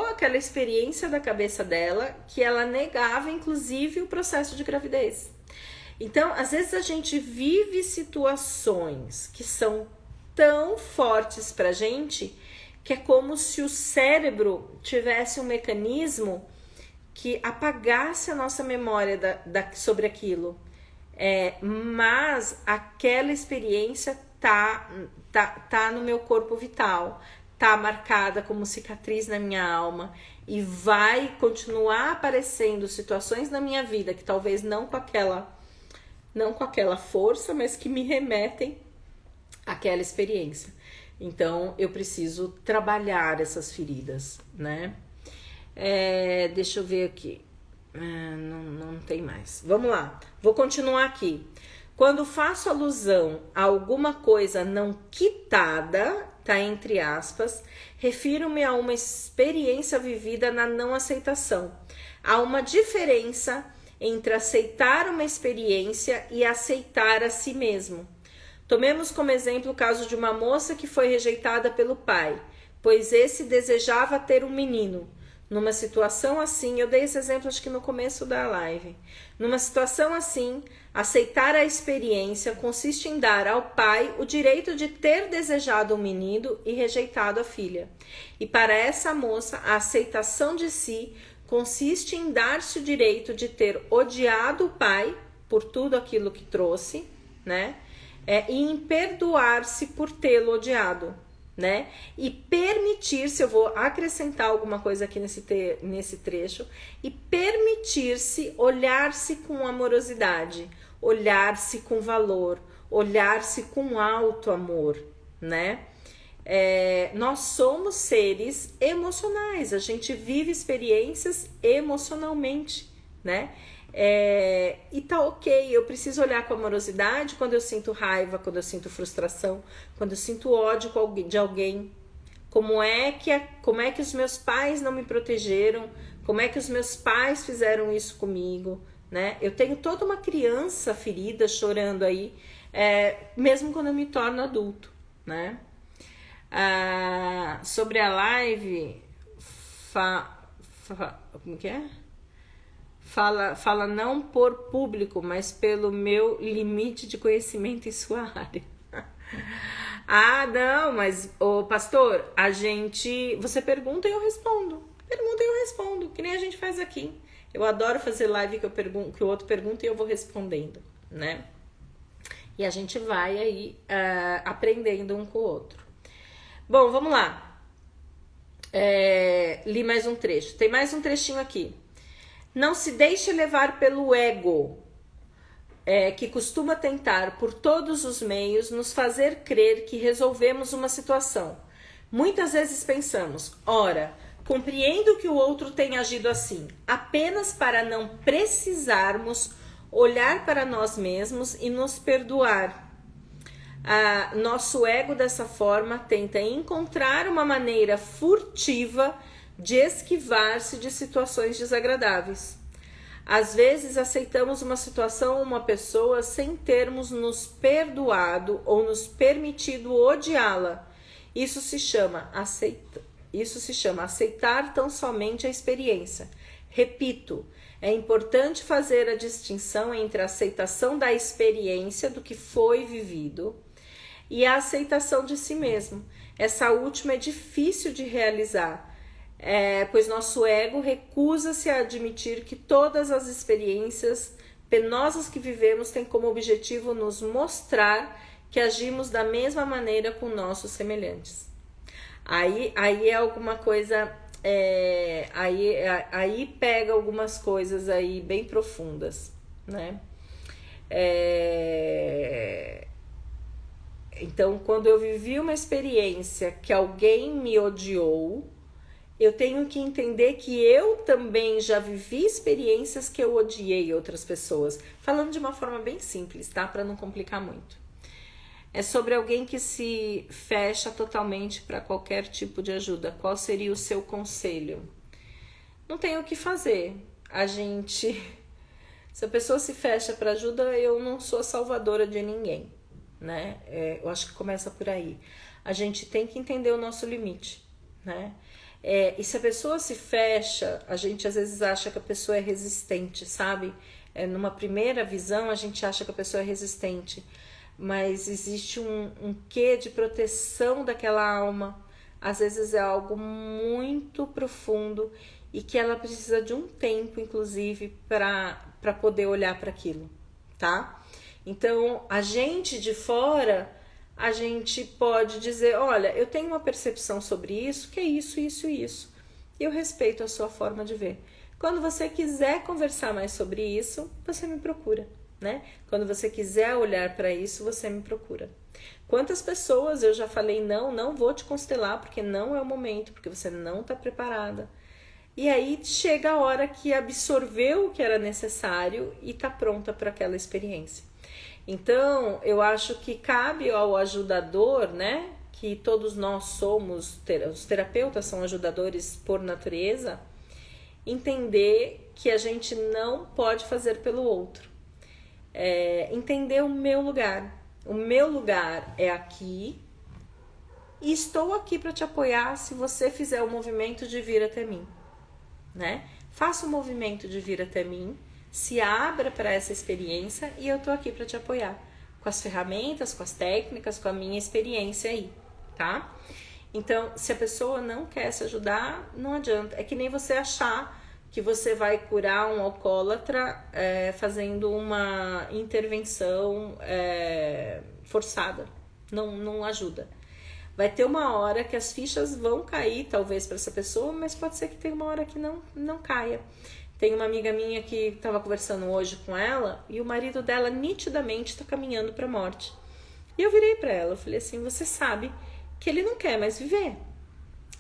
aquela experiência da cabeça dela, que ela negava, inclusive, o processo de gravidez. Então, às vezes a gente vive situações que são tão fortes pra gente, que é como se o cérebro tivesse um mecanismo que apagasse a nossa memória sobre aquilo. Mas aquela experiência tá no meu corpo vital, tá marcada como cicatriz na minha alma, e vai continuar aparecendo situações na minha vida que talvez não com aquela força, mas que me remetem àquela experiência. Então eu preciso trabalhar essas feridas, né? Deixa eu ver aqui. Não tem mais. Vamos lá, vou continuar aqui. Quando faço alusão a alguma coisa não quitada, tá entre aspas, refiro-me a uma experiência vivida na não aceitação. Há uma diferença entre aceitar uma experiência e aceitar a si mesmo. Tomemos como exemplo o caso de uma moça que foi rejeitada pelo pai, pois esse desejava ter um menino. Numa situação assim, eu dei esse exemplo acho que no começo da live. Numa situação assim, aceitar a experiência consiste em dar ao pai o direito de ter desejado um menino e rejeitado a filha. E para essa moça, a aceitação de si consiste em dar-se o direito de ter odiado o pai por tudo aquilo que trouxe, né? E em perdoar-se por tê-lo odiado, né? E permitir-se, eu vou acrescentar alguma coisa aqui nesse trecho, e permitir-se olhar-se com amorosidade, olhar-se com valor, olhar-se com alto amor, né? Nós somos seres emocionais, a gente vive experiências emocionalmente, né? E tá ok, eu preciso olhar com amorosidade quando eu sinto raiva, quando eu sinto frustração, quando eu sinto ódio de alguém. Como é que os meus pais não me protegeram? Como é que os meus pais fizeram isso comigo? Né? Eu tenho toda uma criança ferida chorando aí, mesmo quando eu me torno adulto, né? Sobre a live, como que é? Fala não por público, mas pelo meu limite de conhecimento em sua área. Não, mas, pastor, você pergunta e eu respondo. Pergunta e eu respondo, que nem a gente faz aqui. Eu adoro fazer live que o outro pergunta e eu vou respondendo, né? E a gente vai aí aprendendo um com o outro. Bom, vamos lá. Li mais um trecho. Tem mais um trechinho aqui. Não se deixe levar pelo ego, que costuma tentar por todos os meios nos fazer crer que resolvemos uma situação. Muitas vezes pensamos, ora, compreendo que o outro tem agido assim, apenas para não precisarmos olhar para nós mesmos e nos perdoar. Nosso ego, dessa forma, tenta encontrar uma maneira furtiva de esquivar-se de situações desagradáveis. Às vezes aceitamos uma situação ou uma pessoa sem termos nos perdoado ou nos permitido odiá-la. Isso se chama aceitar tão somente a experiência. Repito, é importante fazer a distinção entre a aceitação da experiência do que foi vivido e a aceitação de si mesmo. Essa última é difícil de realizar, pois nosso ego recusa-se a admitir que todas as experiências penosas que vivemos têm como objetivo nos mostrar que agimos da mesma maneira com nossos semelhantes. Aí é alguma coisa, aí pega algumas coisas aí bem profundas, né? Então, quando eu vivi uma experiência que alguém me odiou, eu tenho que entender que eu também já vivi experiências que eu odiei outras pessoas. Falando de uma forma bem simples, tá? Para não complicar muito. É sobre alguém que se fecha totalmente para qualquer tipo de ajuda. Qual seria o seu conselho? Não tem o que fazer. Se a pessoa se fecha para ajuda, eu não sou salvadora de ninguém, né? Eu acho que começa por aí. A gente tem que entender o nosso limite, né? E se a pessoa se fecha, a gente às vezes acha que a pessoa é resistente, sabe? Numa primeira visão, a gente acha que a pessoa é resistente, mas existe um quê de proteção daquela alma. Às vezes é algo muito profundo e que ela precisa de um tempo, inclusive, para poder olhar para aquilo, tá? Então, a gente de fora, a gente pode dizer, olha, eu tenho uma percepção sobre isso, que é isso, isso e isso. E eu respeito a sua forma de ver. Quando você quiser conversar mais sobre isso, você me procura, né? Quando você quiser olhar para isso, você me procura. Quantas pessoas eu já falei, não vou te constelar, porque não é o momento, porque você não está preparada. E aí chega a hora que absorveu o que era necessário e está pronta para aquela experiência. Então, eu acho que cabe ao ajudador, né, que todos nós somos, os terapeutas são ajudadores por natureza, entender que a gente não pode fazer pelo outro. Entender o meu lugar. O meu lugar é aqui e estou aqui para te apoiar se você fizer o movimento de vir até mim, né? Faça o movimento de vir até mim, se abra para essa experiência e eu tô aqui para te apoiar com as ferramentas, com as técnicas, com a minha experiência aí, tá? Então, se a pessoa não quer se ajudar, não adianta. É que nem você achar que você vai curar um alcoólatra fazendo uma intervenção forçada. Não ajuda. Vai ter uma hora que as fichas vão cair, talvez, para essa pessoa, mas pode ser que tenha uma hora que não caia. Tem uma amiga minha que estava conversando hoje com ela e o marido dela nitidamente está caminhando para a morte. E eu virei para ela, eu falei assim, você sabe que ele não quer mais viver.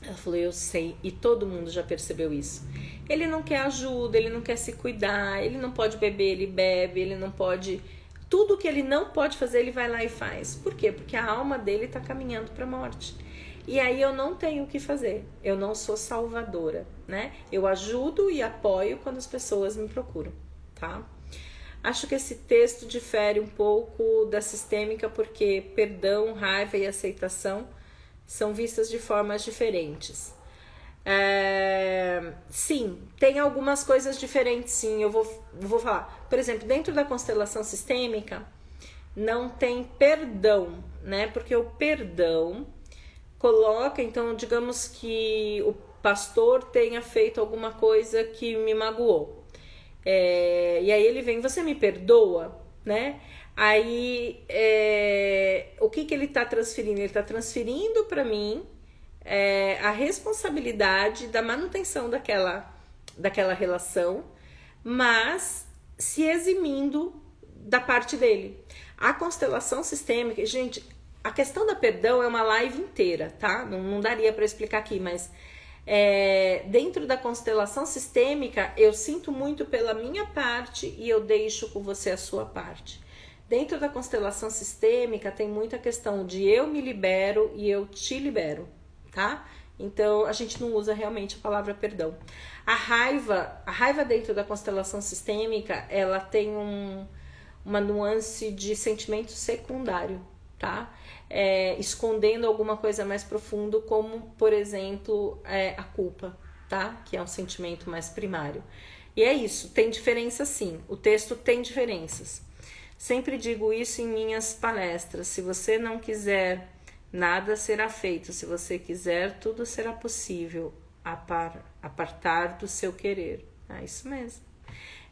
Ela falou, eu sei, e todo mundo já percebeu isso. Ele não quer ajuda, ele não quer se cuidar, ele não pode beber, ele bebe, ele não pode... Tudo que ele não pode fazer, ele vai lá e faz. Por quê? Porque a alma dele está caminhando para a morte. E aí eu não tenho o que fazer. Eu não sou salvadora, né? Eu ajudo e apoio quando as pessoas me procuram, tá? Acho que esse texto difere um pouco da sistêmica porque perdão, raiva e aceitação são vistas de formas diferentes. Sim, tem algumas coisas diferentes, sim, eu vou falar. Por exemplo, dentro da constelação sistêmica não tem perdão, né? Porque o perdão coloca, então, digamos que o pastor tenha feito alguma coisa que me magoou. E aí ele vem, você me perdoa, né? Aí o que ele está transferindo? Ele está transferindo para mim a responsabilidade da manutenção daquela relação, mas se eximindo da parte dele. A constelação sistêmica, gente, a questão da perdão é uma live inteira, tá? Não daria para explicar aqui, mas dentro da constelação sistêmica eu sinto muito pela minha parte e eu deixo com você a sua parte. Dentro da constelação sistêmica tem muita questão de eu me libero e eu te libero, tá? Então a gente não usa realmente a palavra perdão. A raiva dentro da constelação sistêmica, ela tem uma nuance de sentimento secundário, tá? Escondendo alguma coisa mais profundo, como por exemplo a culpa, tá? Que é um sentimento mais primário. E é isso, tem diferença sim, o texto tem diferenças. Sempre digo isso em minhas palestras, se você não quiser, nada será feito, se você quiser, tudo será possível, apartar do seu querer. É isso mesmo.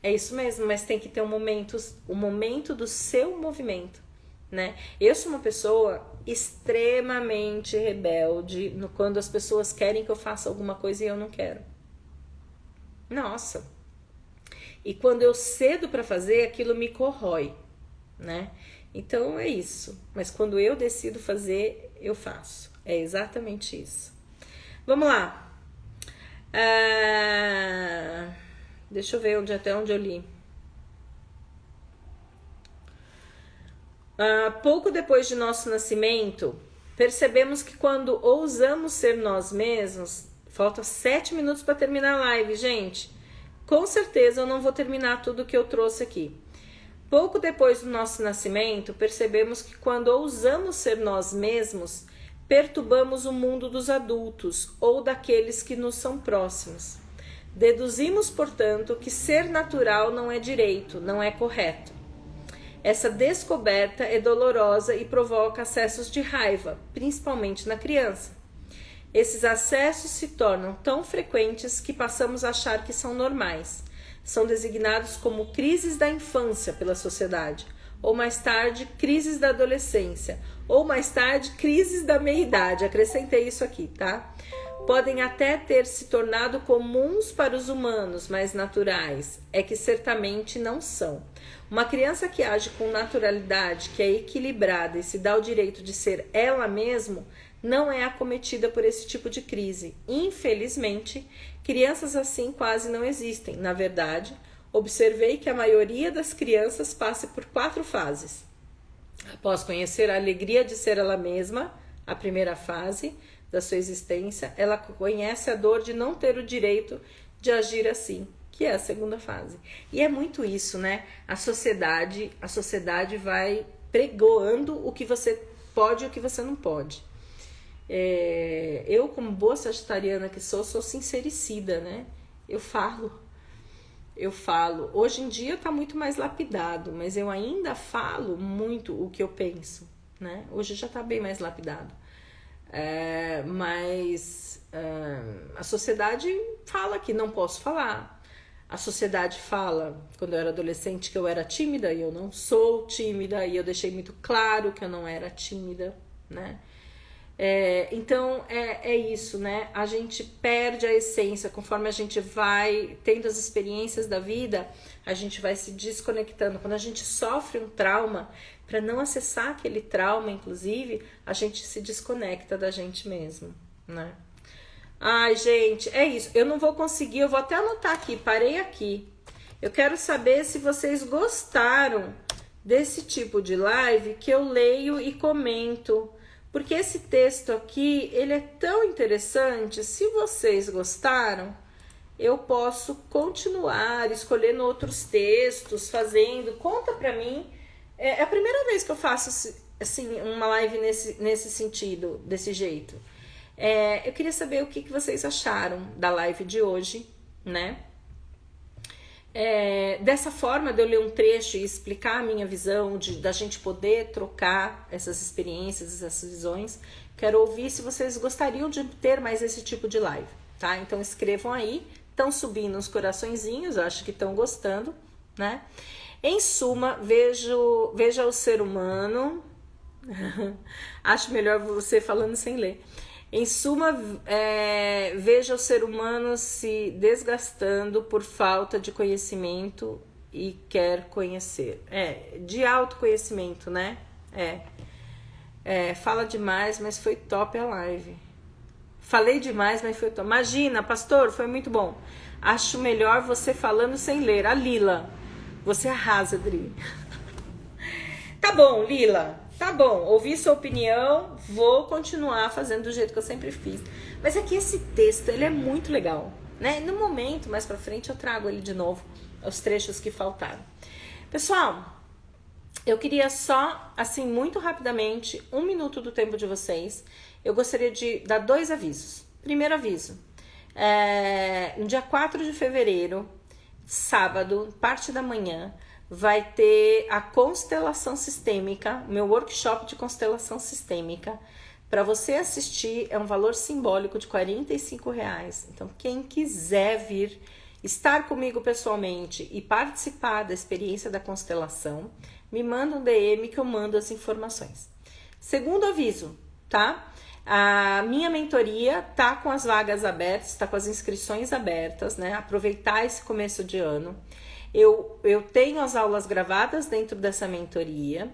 É isso mesmo, mas tem que ter o momento do seu movimento, né? Eu sou uma pessoa extremamente rebelde quando as pessoas querem que eu faça alguma coisa e eu não quero. Nossa! E quando eu cedo para fazer, aquilo me corrói, né? Então é isso. Mas quando eu decido fazer, eu faço. É exatamente isso. Vamos lá. Deixa eu ver até onde eu li. Pouco depois de nosso nascimento, percebemos que quando ousamos ser nós mesmos... Falta 7 minutos para terminar a live, gente. Com certeza eu não vou terminar tudo que eu trouxe aqui. Pouco depois do nosso nascimento, percebemos que quando ousamos ser nós mesmos, perturbamos o mundo dos adultos ou daqueles que nos são próximos. Deduzimos, portanto, que ser natural não é direito, não é correto. Essa descoberta é dolorosa e provoca acessos de raiva, principalmente na criança. Esses acessos se tornam tão frequentes que passamos a achar que são normais. São designados como crises da infância pela sociedade, ou mais tarde crises da adolescência, ou mais tarde crises da meia-idade. Acrescentei isso aqui, tá? Podem até ter se tornado comuns para os humanos, mas naturais é que certamente não são. Uma criança que age com naturalidade, que é equilibrada e se dá o direito de ser ela mesma, não é acometida por esse tipo de crise. Infelizmente, crianças assim quase não existem. Na verdade, observei que a maioria das crianças passa por 4 fases. Após conhecer a alegria de ser ela mesma, a primeira fase da sua existência, ela conhece a dor de não ter o direito de agir assim, que é a segunda fase. E é muito isso, né? A sociedade vai pregoando o que você pode e o que você não pode. Eu, como boa sagitariana que sou sincericida, né? Eu falo. Hoje em dia tá muito mais lapidado, mas eu ainda falo muito o que eu penso, né? Hoje já tá bem mais lapidado. Mas a sociedade fala que não posso falar. A sociedade fala, quando eu era adolescente, que eu era tímida e eu não sou tímida, e eu deixei muito claro que eu não era tímida, né? Então é isso, né? A gente perde a essência conforme a gente vai tendo as experiências da vida, a gente vai se desconectando. Quando a gente sofre um trauma, para não acessar aquele trauma, inclusive, a gente se desconecta da gente mesmo, né? Ai, gente, é isso. Eu não vou conseguir, eu vou até anotar aqui, parei aqui. Eu quero saber se vocês gostaram desse tipo de live que eu leio e comento. Porque esse texto aqui, ele é tão interessante. Se vocês gostaram, eu posso continuar escolhendo outros textos, fazendo. Conta pra mim. É a primeira vez que eu faço assim, uma live nesse sentido, desse jeito. Eu queria saber o que vocês acharam da live de hoje, né? Dessa forma de eu ler um trecho e explicar a minha visão, da gente poder trocar essas experiências, essas visões. Quero ouvir se vocês gostariam de ter mais esse tipo de live, tá? Então escrevam aí, estão subindo os coraçõezinhos, eu acho que estão gostando, né? Em suma, veja o ser humano. Acho melhor você falando sem ler. Em suma, veja o ser humano se desgastando por falta de conhecimento e quer conhecer. De autoconhecimento, né? Fala demais, mas foi top a live. Falei demais, mas foi top. Imagina, pastor, foi muito bom. Acho melhor você falando sem ler. A Lila, você arrasa, Adri. Tá bom, Lila. Tá bom, ouvi sua opinião, vou continuar fazendo do jeito que eu sempre fiz. Mas é que esse texto, ele é muito legal, né? No momento, mais pra frente, eu trago ele de novo, os trechos que faltaram. Pessoal, eu queria só, assim, muito rapidamente, 1 minuto do tempo de vocês, eu gostaria de dar 2 avisos. Primeiro aviso, no dia 4 de fevereiro, sábado, parte da manhã, vai ter a constelação sistêmica, meu workshop de constelação sistêmica. Para você assistir, é um valor simbólico de R$45. Então, quem quiser vir estar comigo pessoalmente e participar da experiência da constelação, me manda um DM que eu mando as informações. Segundo aviso, tá? A minha mentoria tá com as vagas abertas, tá com as inscrições abertas, né? Aproveitar esse começo de ano. Eu tenho as aulas gravadas dentro dessa mentoria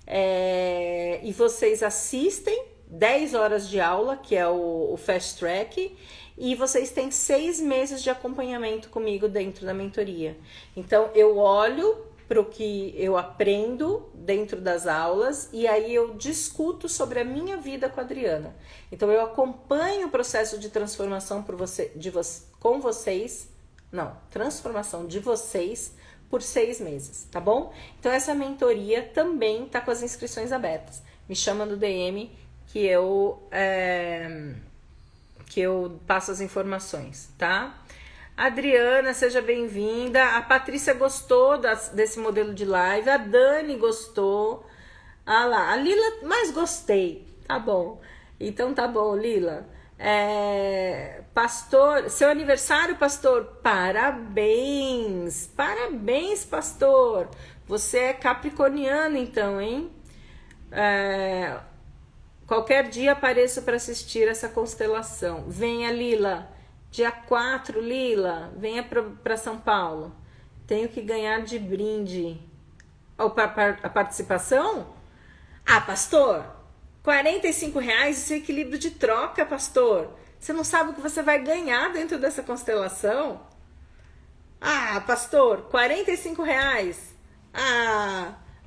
e vocês assistem 10 horas de aula, que é o Fast Track, e vocês têm 6 meses de acompanhamento comigo dentro da mentoria. Então, eu olho para o que eu aprendo dentro das aulas e aí eu discuto sobre a minha vida com a Adriana. Então, eu acompanho o processo de transformação com vocês. Não, transformação de vocês por 6 meses, tá bom? Então, essa mentoria também tá com as inscrições abertas. Me chama no DM que eu passo as informações, tá? Adriana, seja bem-vinda. A Patrícia gostou desse modelo de live. A Dani gostou. Ah lá, a Lila, mais gostei. Tá bom. Então, tá bom, Lila. Pastor, seu aniversário, pastor, parabéns, pastor, você é capricorniano então, hein? Qualquer dia apareço para assistir essa constelação. Venha, Lila, dia 4, Lila, venha para São Paulo, tenho que ganhar de brinde a participação? Pastor, R$45, isso é equilíbrio de troca, pastor. Você não sabe o que você vai ganhar dentro dessa constelação? Pastor, R$45.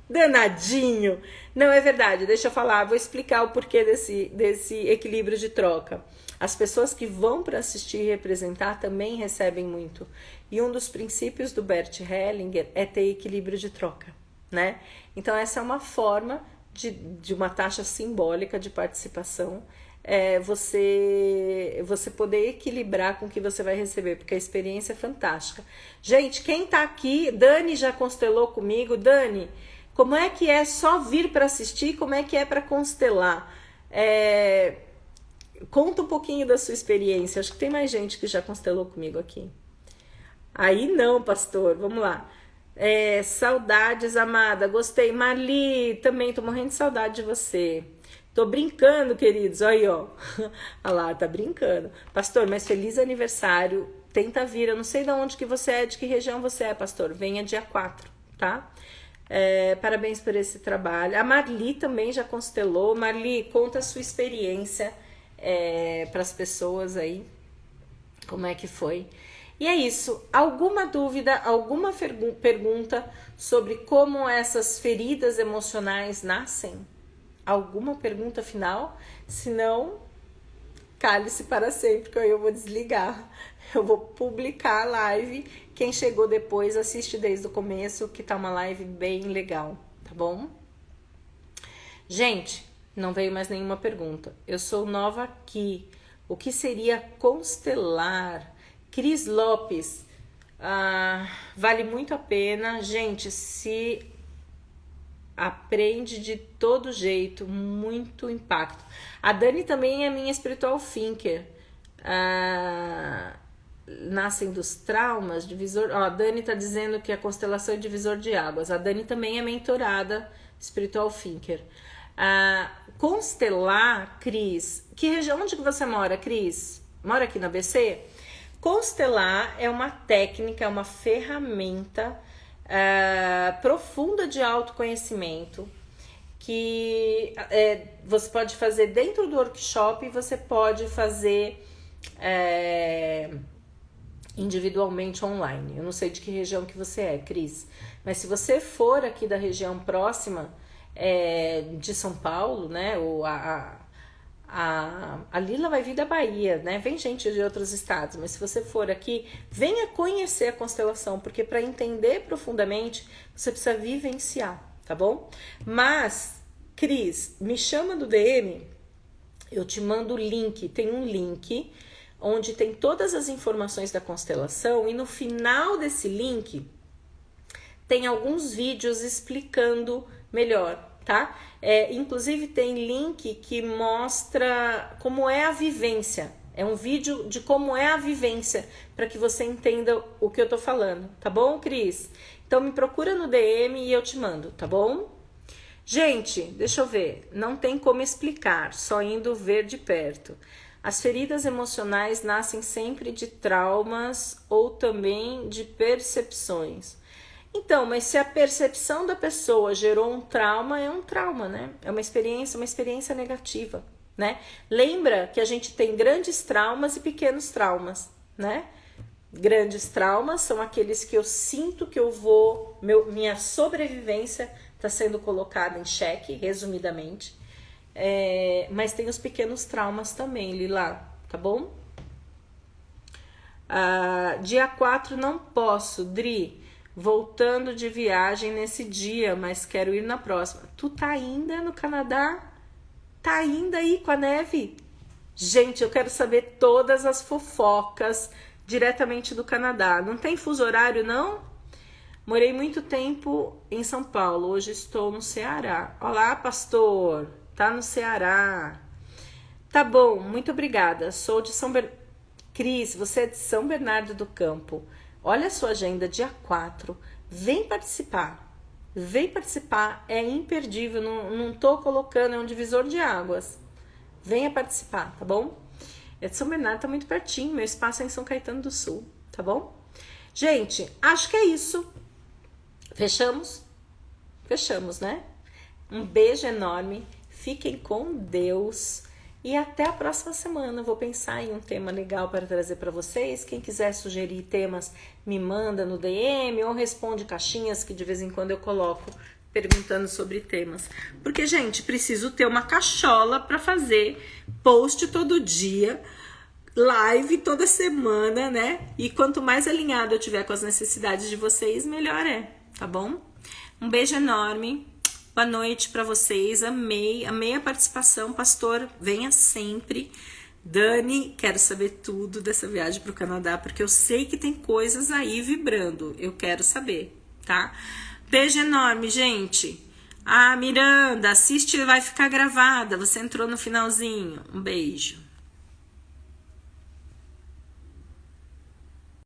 Danadinho. Não, é verdade, deixa eu falar, vou explicar o porquê desse equilíbrio de troca. As pessoas que vão para assistir e representar também recebem muito. E um dos princípios do Bert Hellinger é ter equilíbrio de troca, né? Então, essa é uma forma de uma taxa simbólica de participação você poder equilibrar com o que você vai receber, porque a experiência é fantástica. Gente, quem tá aqui, Dani já constelou comigo. Dani, como é que é só vir para assistir? Como é que é para constelar? Conta um pouquinho da sua experiência. Acho que tem mais gente que já constelou comigo aqui. Aí não, pastor, vamos lá. Saudades, amada, gostei. Marli, também tô morrendo de saudade de você. Tô brincando, queridos, olha aí, ó. Olha lá, tá brincando. Pastor, mas feliz aniversário. Tenta vir, eu não sei de onde que você é, de que região você é, pastor. Venha dia 4, tá? Parabéns por esse trabalho. A Marli também já constelou. Marli, conta a sua experiência para as pessoas aí. Como é que foi? E é isso. Alguma dúvida, alguma pergunta sobre como essas feridas emocionais nascem? Alguma pergunta final? Se não, cale-se para sempre, que aí eu vou desligar. Eu vou publicar a live. Quem chegou depois, assiste desde o começo, que tá uma live bem legal, tá bom? Gente, não veio mais nenhuma pergunta. Eu sou nova aqui. O que seria constelar? Cris Lopes, vale muito a pena. Gente, se aprende de todo jeito, muito impacto. A Dani também é minha spiritual thinker. Nascem dos traumas, divisor. A Dani tá dizendo que a constelação é divisor de águas. A Dani também é mentorada spiritual thinker. Constelar, Cris, que região, onde que você mora, Cris? Mora aqui na ABC? Constelar é uma técnica, é uma ferramenta profunda de autoconhecimento que você pode fazer dentro do workshop e você pode fazer individualmente online. Eu não sei de que região que você é, Cris, mas se você for aqui da região próxima de São Paulo, né, ou a Lila vai vir da Bahia, né? Vem gente de outros estados, mas se você for aqui, venha conhecer a constelação, porque para entender profundamente, você precisa vivenciar, tá bom? Mas, Cris, me chama do DM, eu te mando o link, tem um link onde tem todas as informações da constelação e no final desse link tem alguns vídeos explicando melhor, tá? Inclusive tem link que mostra como é a vivência. É um vídeo de como é a vivência, para que você entenda o que eu tô falando, tá bom, Cris? Então me procura no DM e eu te mando, tá bom? Gente, deixa eu ver. Não tem como explicar, só indo ver de perto. As feridas emocionais nascem sempre de traumas ou também de percepções. Então, mas se a percepção da pessoa gerou um trauma, é um trauma, né? É uma experiência negativa, né? Lembra que a gente tem grandes traumas e pequenos traumas, né? Grandes traumas são aqueles que eu sinto que minha sobrevivência está sendo colocada em xeque, resumidamente. Mas tem os pequenos traumas também, Lila, tá bom? Dia 4 não posso, Dri. Voltando de viagem nesse dia, mas quero ir na próxima. Tu tá ainda no Canadá? Tá ainda aí com a neve? Gente, eu quero saber todas as fofocas diretamente do Canadá. Não tem fuso horário, não? Morei muito tempo em São Paulo. Hoje estou no Ceará. Olá, pastor. Tá no Ceará. Tá bom, muito obrigada. Sou de São Bernardo. Cris, você é de São Bernardo do Campo. Olha a sua agenda, dia 4. Vem participar. Vem participar. É imperdível. Não tô colocando, é um divisor de águas. Venha participar, tá bom? É de São Bernardo, tá muito pertinho. Meu espaço é em São Caetano do Sul, tá bom? Gente, acho que é isso. Fechamos? Fechamos, né? Um beijo enorme. Fiquem com Deus. E até a próxima semana. Eu vou pensar em um tema legal para trazer para vocês. Quem quiser sugerir temas, me manda no DM ou responde caixinhas que de vez em quando eu coloco perguntando sobre temas. Porque, gente, preciso ter uma cachola para fazer post todo dia, live toda semana, né? E quanto mais alinhado eu tiver com as necessidades de vocês, melhor é, tá bom? Um beijo enorme. Boa noite para vocês, amei a participação, pastor, venha sempre. Dani, quero saber tudo dessa viagem para o Canadá, porque eu sei que tem coisas aí vibrando, eu quero saber, tá? Beijo enorme, gente. Miranda, assiste, vai ficar gravada, você entrou no finalzinho. Um beijo.